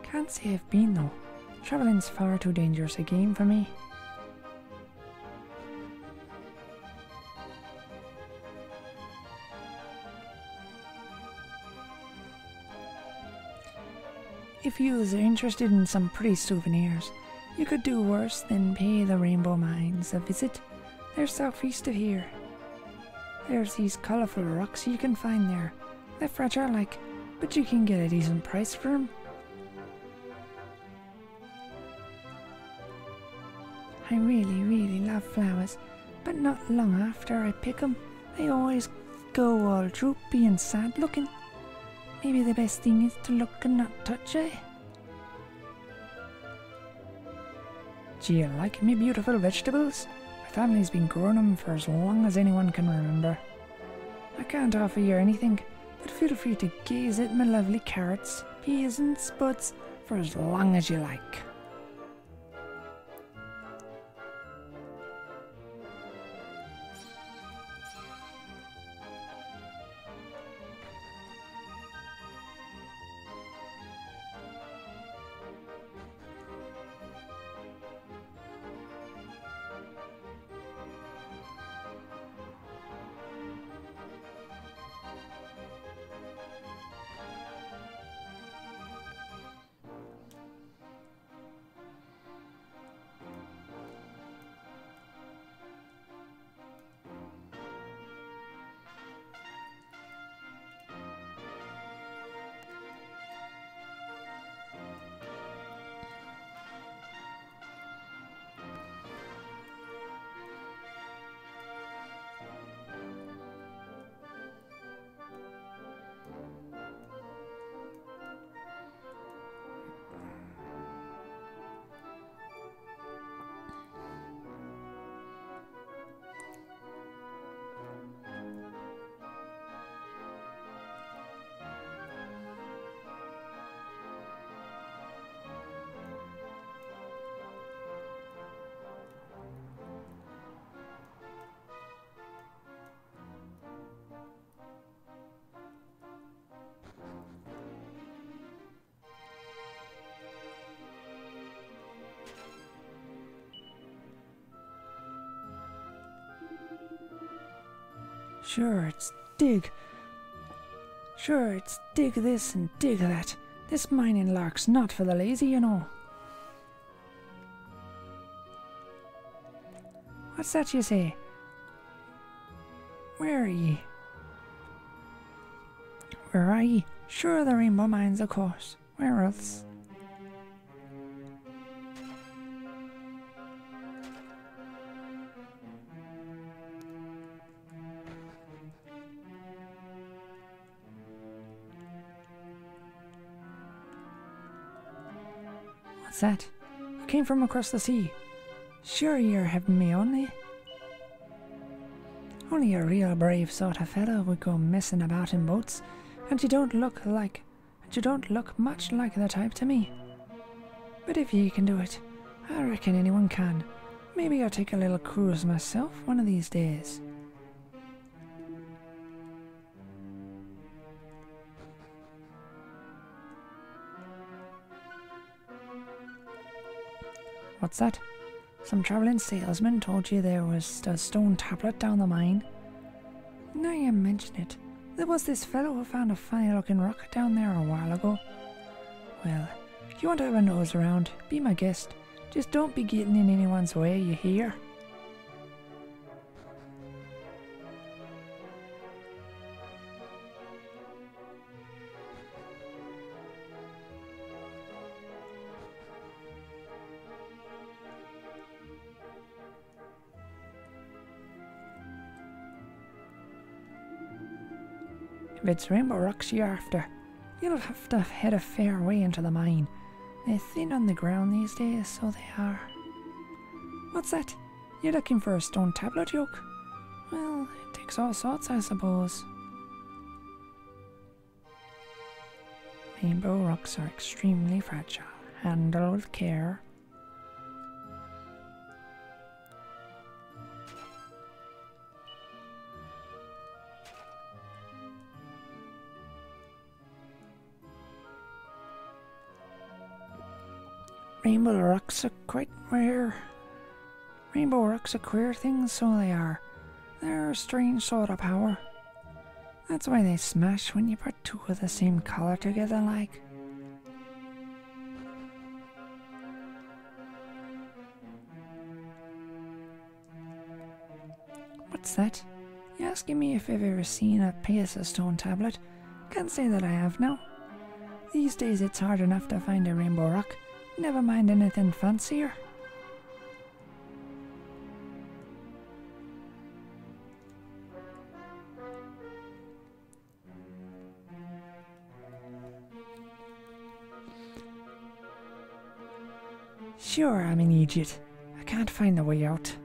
Can't say I've been though. Travelling's far too dangerous a game for me. If you are interested in some pretty souvenirs, you could do worse than pay the Rainbow Mines a visit. They're southeast of here. There's these colourful rocks you can find there. They're fragile like, but you can get a decent price for them. I really love flowers, but not long after I pick them, they always go all droopy and sad looking. Maybe the best thing is to look and not touch, eh? Do you like me beautiful vegetables? My family's been growing them for as long as anyone can remember. I can't offer you anything, but feel free to gaze at my lovely carrots, peas and spuds for as long as you like. Sure, it's dig this and dig that. This mining lark's not for the lazy, you know. What's that you say? Where are ye? Where are ye? Sure, the Rainbow Mines, of course. Where else? What's that? You came from across the sea. Sure you're having me only. Only a real brave sort of fellow would go messing about in boats, and you don't look much like the type to me. But if you can do it, I reckon anyone can. Maybe I'll take a little cruise myself one of these days. What's that? Some travelling salesman told you there was a stone tablet down the mine? Now you mention it, there was this fellow who found a funny looking rock down there a while ago. Well, if you want to have a nose around, be my guest. Just don't be getting in anyone's way, you hear? If it's rainbow rocks you're after, you'll have to head a fair way into the mine. They're thin on the ground these days, so they are. What's that? You're looking for a stone tablet, yoke? Well, it takes all sorts, I suppose. Rainbow rocks are extremely fragile. Handle with care. Rainbow rocks are quite rare. Rainbow rocks are queer things, so they are. They're a strange sort of power. That's why they smash when you put two of the same color together like. What's that? You asking me if I've ever seen a piece of stone tablet? Can't say that I have now. These days it's hard enough to find a rainbow rock. Never mind anything fancier. Sure, I'm an idiot. I can't find the way out.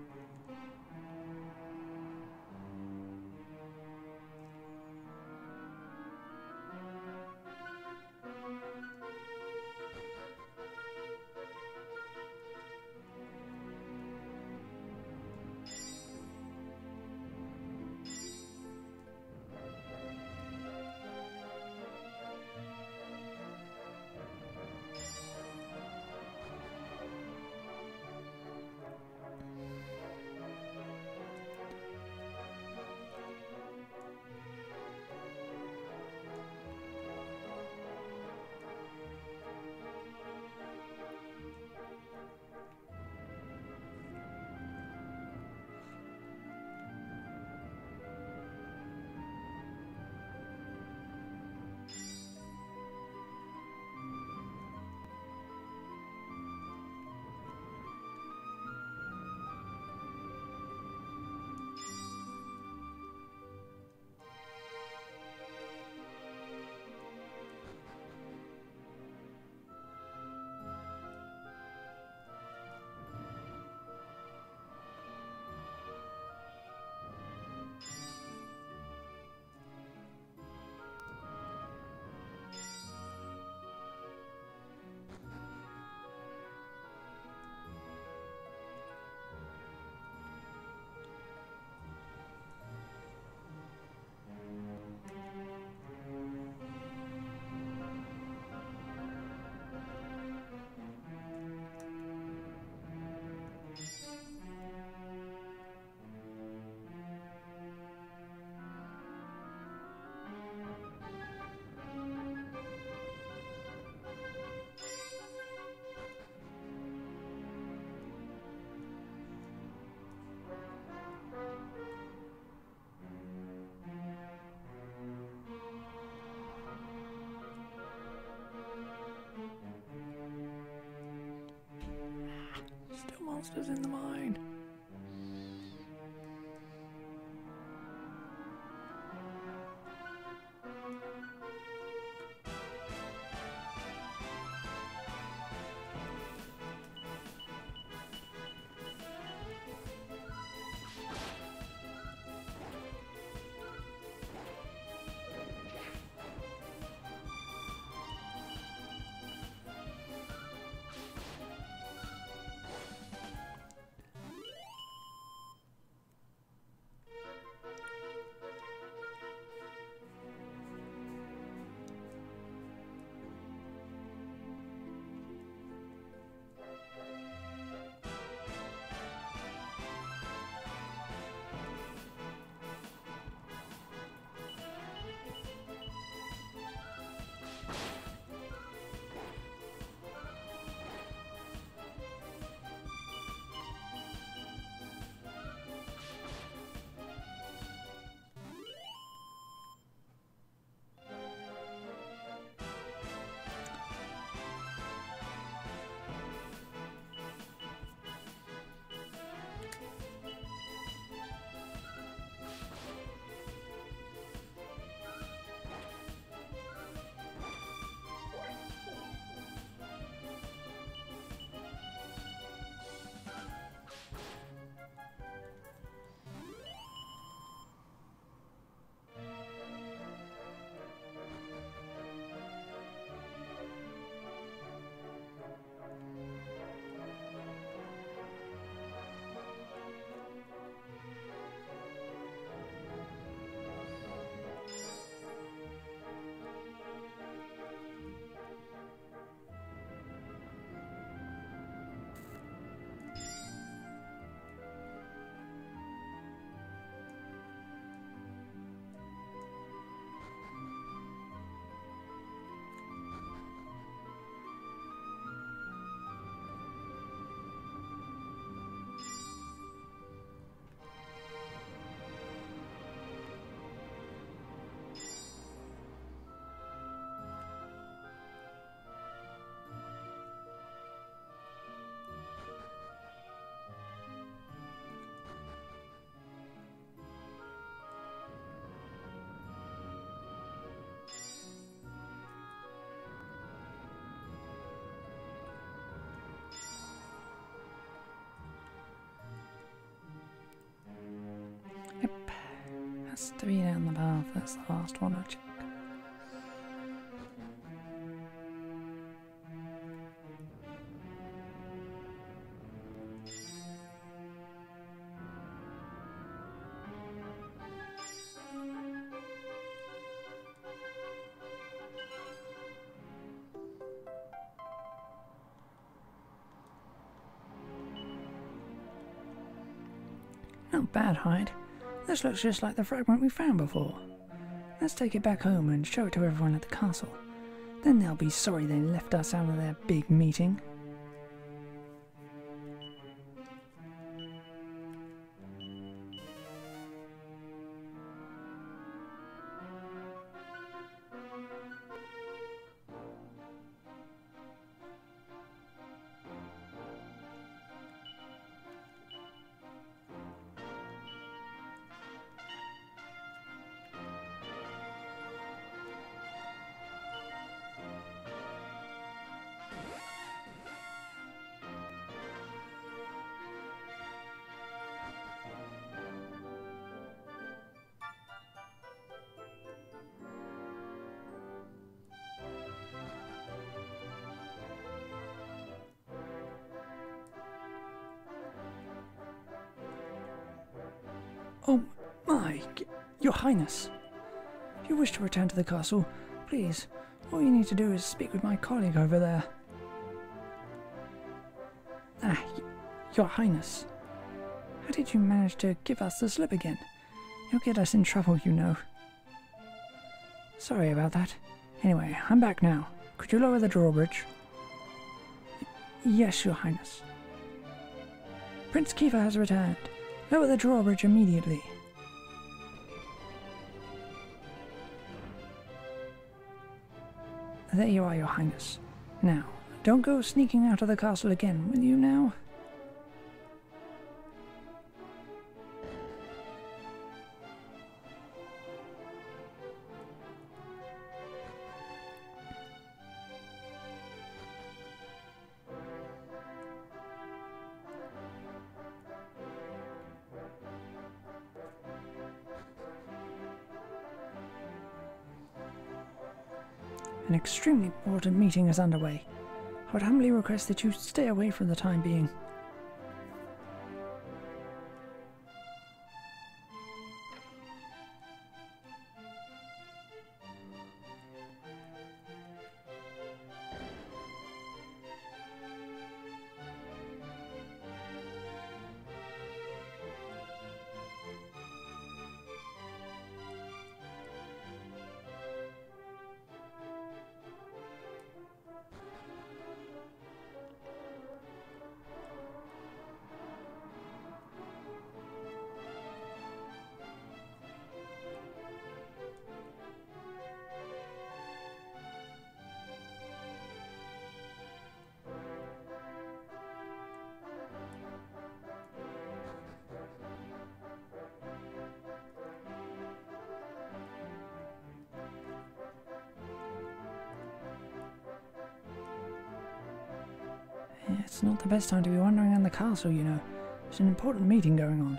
Still monsters in the mine. That's 3 down the path. That's the last one I checked. Not bad, Hyde. This looks just like the fragment we found before. Let's take it back home and show it to everyone at the castle. Then they'll be sorry they left us out of their big meeting. Oh my, Your Highness! If you wish to return to the castle, please, all you need to do is speak with my colleague over there. Your Highness. How did you manage to give us the slip again? You'll get us in trouble, you know. Sorry about that. Anyway, I'm back now. Could you lower the drawbridge? Yes, Your Highness. Prince Kiefer has returned. Lower the drawbridge immediately. There you are, Your Highness. Now, don't go sneaking out of the castle again, will you now? An extremely important meeting is underway. I would humbly request that you stay away for the time being. It's not the best time to be wandering around the castle, you know. There's an important meeting going on.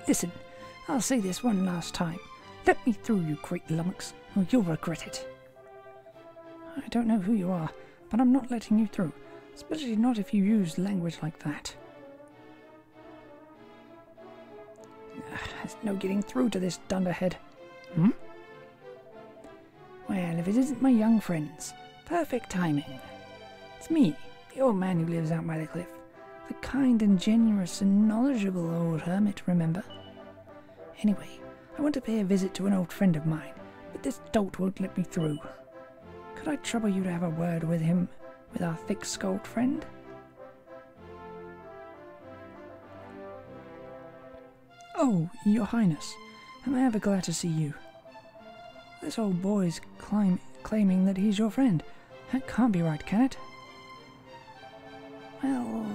Listen, I'll say this one last time. Let me through, you great lummox, or you'll regret it. I don't know who you are, but I'm not letting you through, especially not if you use language like that. There's no getting through to this dunderhead. Hmm? Well, if it isn't my young friends, perfect timing. It's me, the old man who lives out by the cliff. The kind and generous and knowledgeable old hermit, remember? Anyway, I want to pay a visit to an old friend of mine, but this dolt won't let me through. Could I trouble you to have a word with him, with our thick-skulled friend? Oh, your highness, am I ever glad to see you. This old boy's claiming that he's your friend. That can't be right, can it? Well,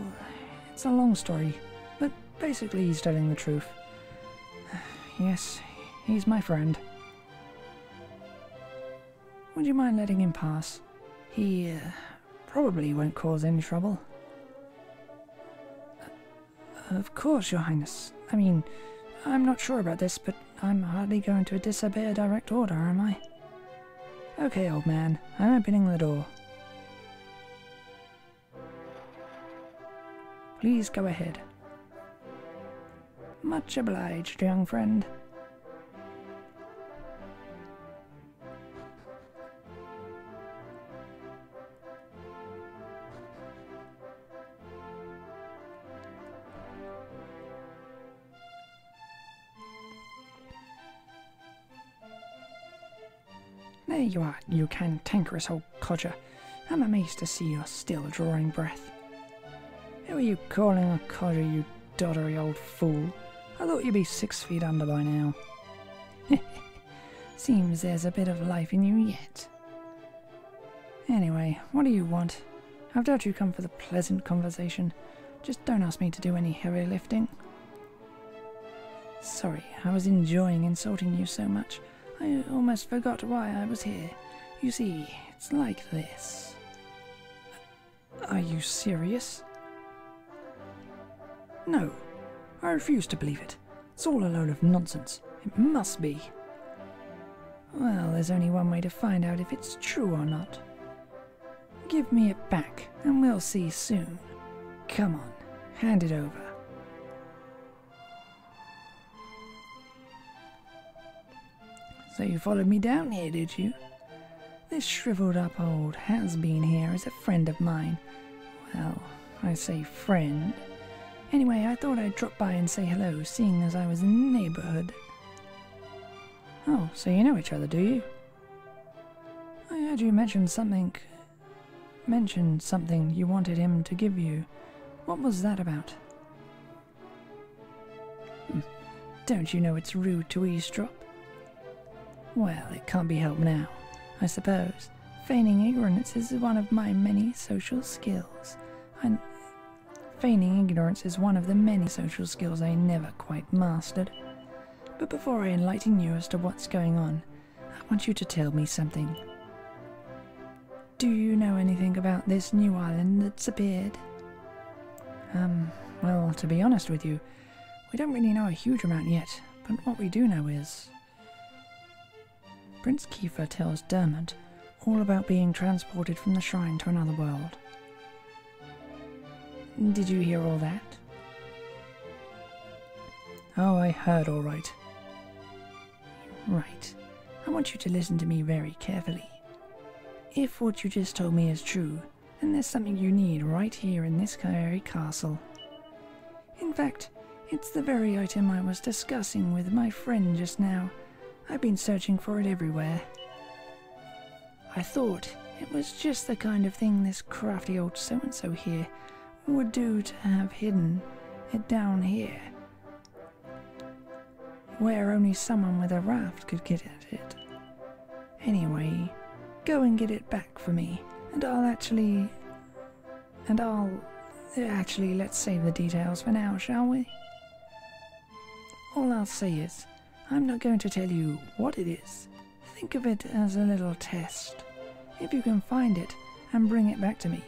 it's a long story, but basically he's telling the truth. Yes, he's my friend. Would you mind letting him pass? He probably won't cause any trouble. Of course, your highness. I mean, I'm not sure about this, but I'm hardly going to disobey a direct order, am I? Okay, old man, I'm opening the door. Please go ahead. Much obliged, young friend. There you are, you cantankerous old codger. I'm amazed to see you're still drawing breath. Who are you calling a codger, you doddery old fool? I thought you'd be 6 feet under by now. Seems there's a bit of life in you yet. Anyway, what do you want? I've doubt you come for the pleasant conversation. Just don't ask me to do any heavy lifting. Sorry, I was enjoying insulting you so much. I almost forgot why I was here. You see, it's like this. Are you serious? No, I refuse to believe it. It's all a load of nonsense. It must be. Well, there's only one way to find out if it's true or not. Give me it back, and we'll see soon. Come on, hand it over. So you followed me down here, did you? This shriveled up old has-been here is a friend of mine. Well, I say friend. Anyway, I thought I'd drop by and say hello, seeing as I was in the neighborhood. Oh, so you know each other, do you? I heard you mention something you wanted him to give you. What was that about? Don't you know it's rude to eavesdrop? Well, it can't be helped now, I suppose. Feigning ignorance is one of my many social skills. Feigning ignorance is one of the many social skills I never quite mastered. But before I enlighten you as to what's going on, I want you to tell me something. Do you know anything about this new island that's appeared? Well, to be honest with you, we don't really know a huge amount yet, but what we do know is... Prince Kiefer tells Dermot all about being transported from the shrine to another world. Did you hear all that? Oh, I heard all right. Right. I want you to listen to me very carefully. If what you just told me is true, then there's something you need right here in this very castle. In fact, it's the very item I was discussing with my friend just now. I've been searching for it everywhere. I thought it was just the kind of thing this crafty old so-and-so here would do to have hidden it down here, where only someone with a raft could get at it. Anyway, go and get it back for me, and actually, let's save the details for now, shall we? All I'll say is, I'm not going to tell you what it is. Think of it as a little test. If you can find it and bring it back to me,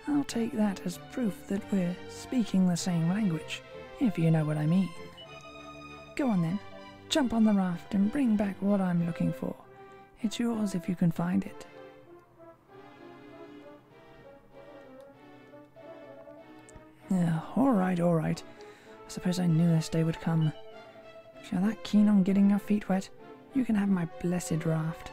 I'll take that as proof that we're speaking the same language, if you know what I mean. Go on then, Jump on the raft and bring back what I'm looking for. It's yours if you can find it. Yeah, alright. I suppose I knew this day would come. If you're that keen on getting your feet wet, you can have my blessed raft.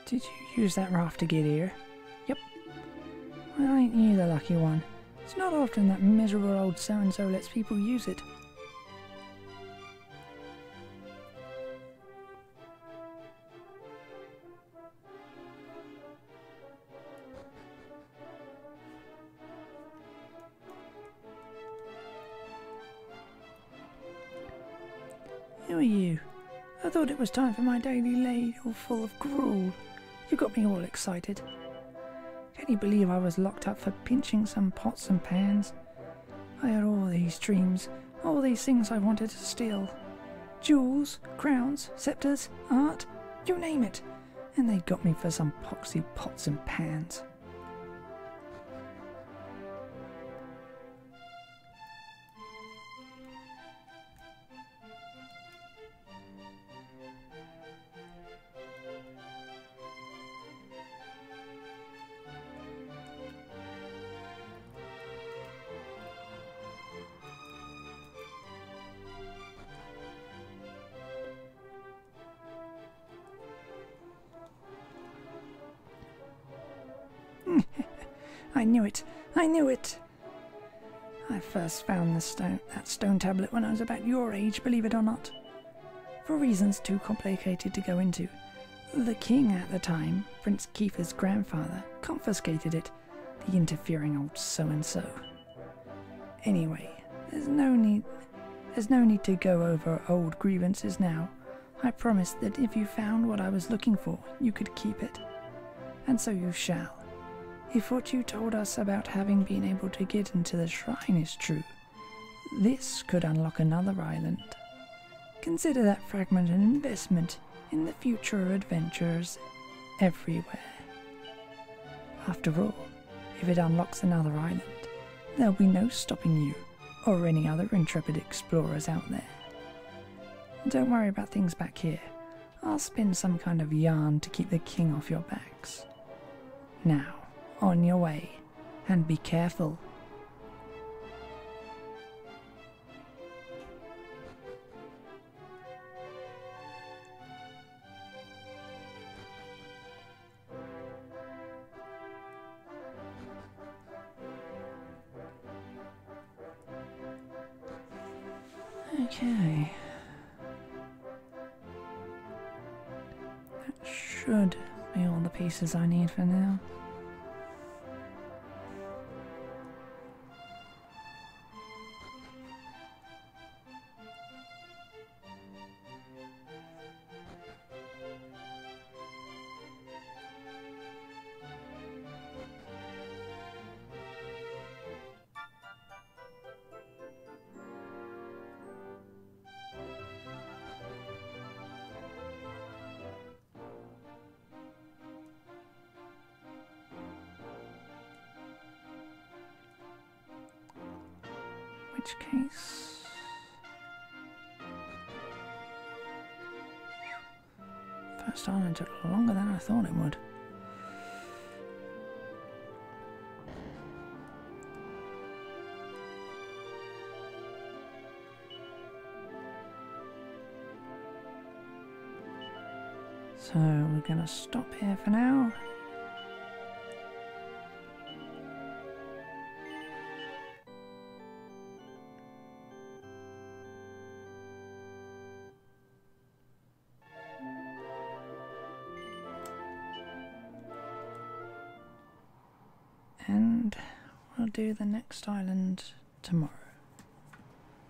Did you use that raft to get here? Yep. Well, ain't you the lucky one? It's not often that miserable old so-and-so lets people use it. Who are you? I thought it was time for my daily ladle full of gruel. You got me all excited. Can you believe I was locked up for pinching some pots and pans? I had all these dreams, all these things I wanted to steal. Jewels, crowns, sceptres, art, you name it. And they got me for some poxy pots and pans. I knew it! I knew it! I first found that stone tablet when I was about your age, believe it or not. For reasons too complicated to go into. The king at the time, Prince Kiefer's grandfather, confiscated it, the interfering old so-and-so. Anyway, there's no need to go over old grievances now. I promised that if you found what I was looking for, you could keep it. And so you shall. If what you told us about having been able to get into the shrine is true, this could unlock another island. Consider that fragment an investment in the future adventures everywhere. After all, if it unlocks another island, there'll be no stopping you or any other intrepid explorers out there. Don't worry about things back here. I'll spin some kind of yarn to keep the king off your backs. Now, on your way, and be careful. Okay. That should be all the pieces I need for now. which case... First island took longer than I thought it would. So we're going to stop here for now. And we'll do the next island tomorrow.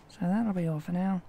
So that'll be all for now.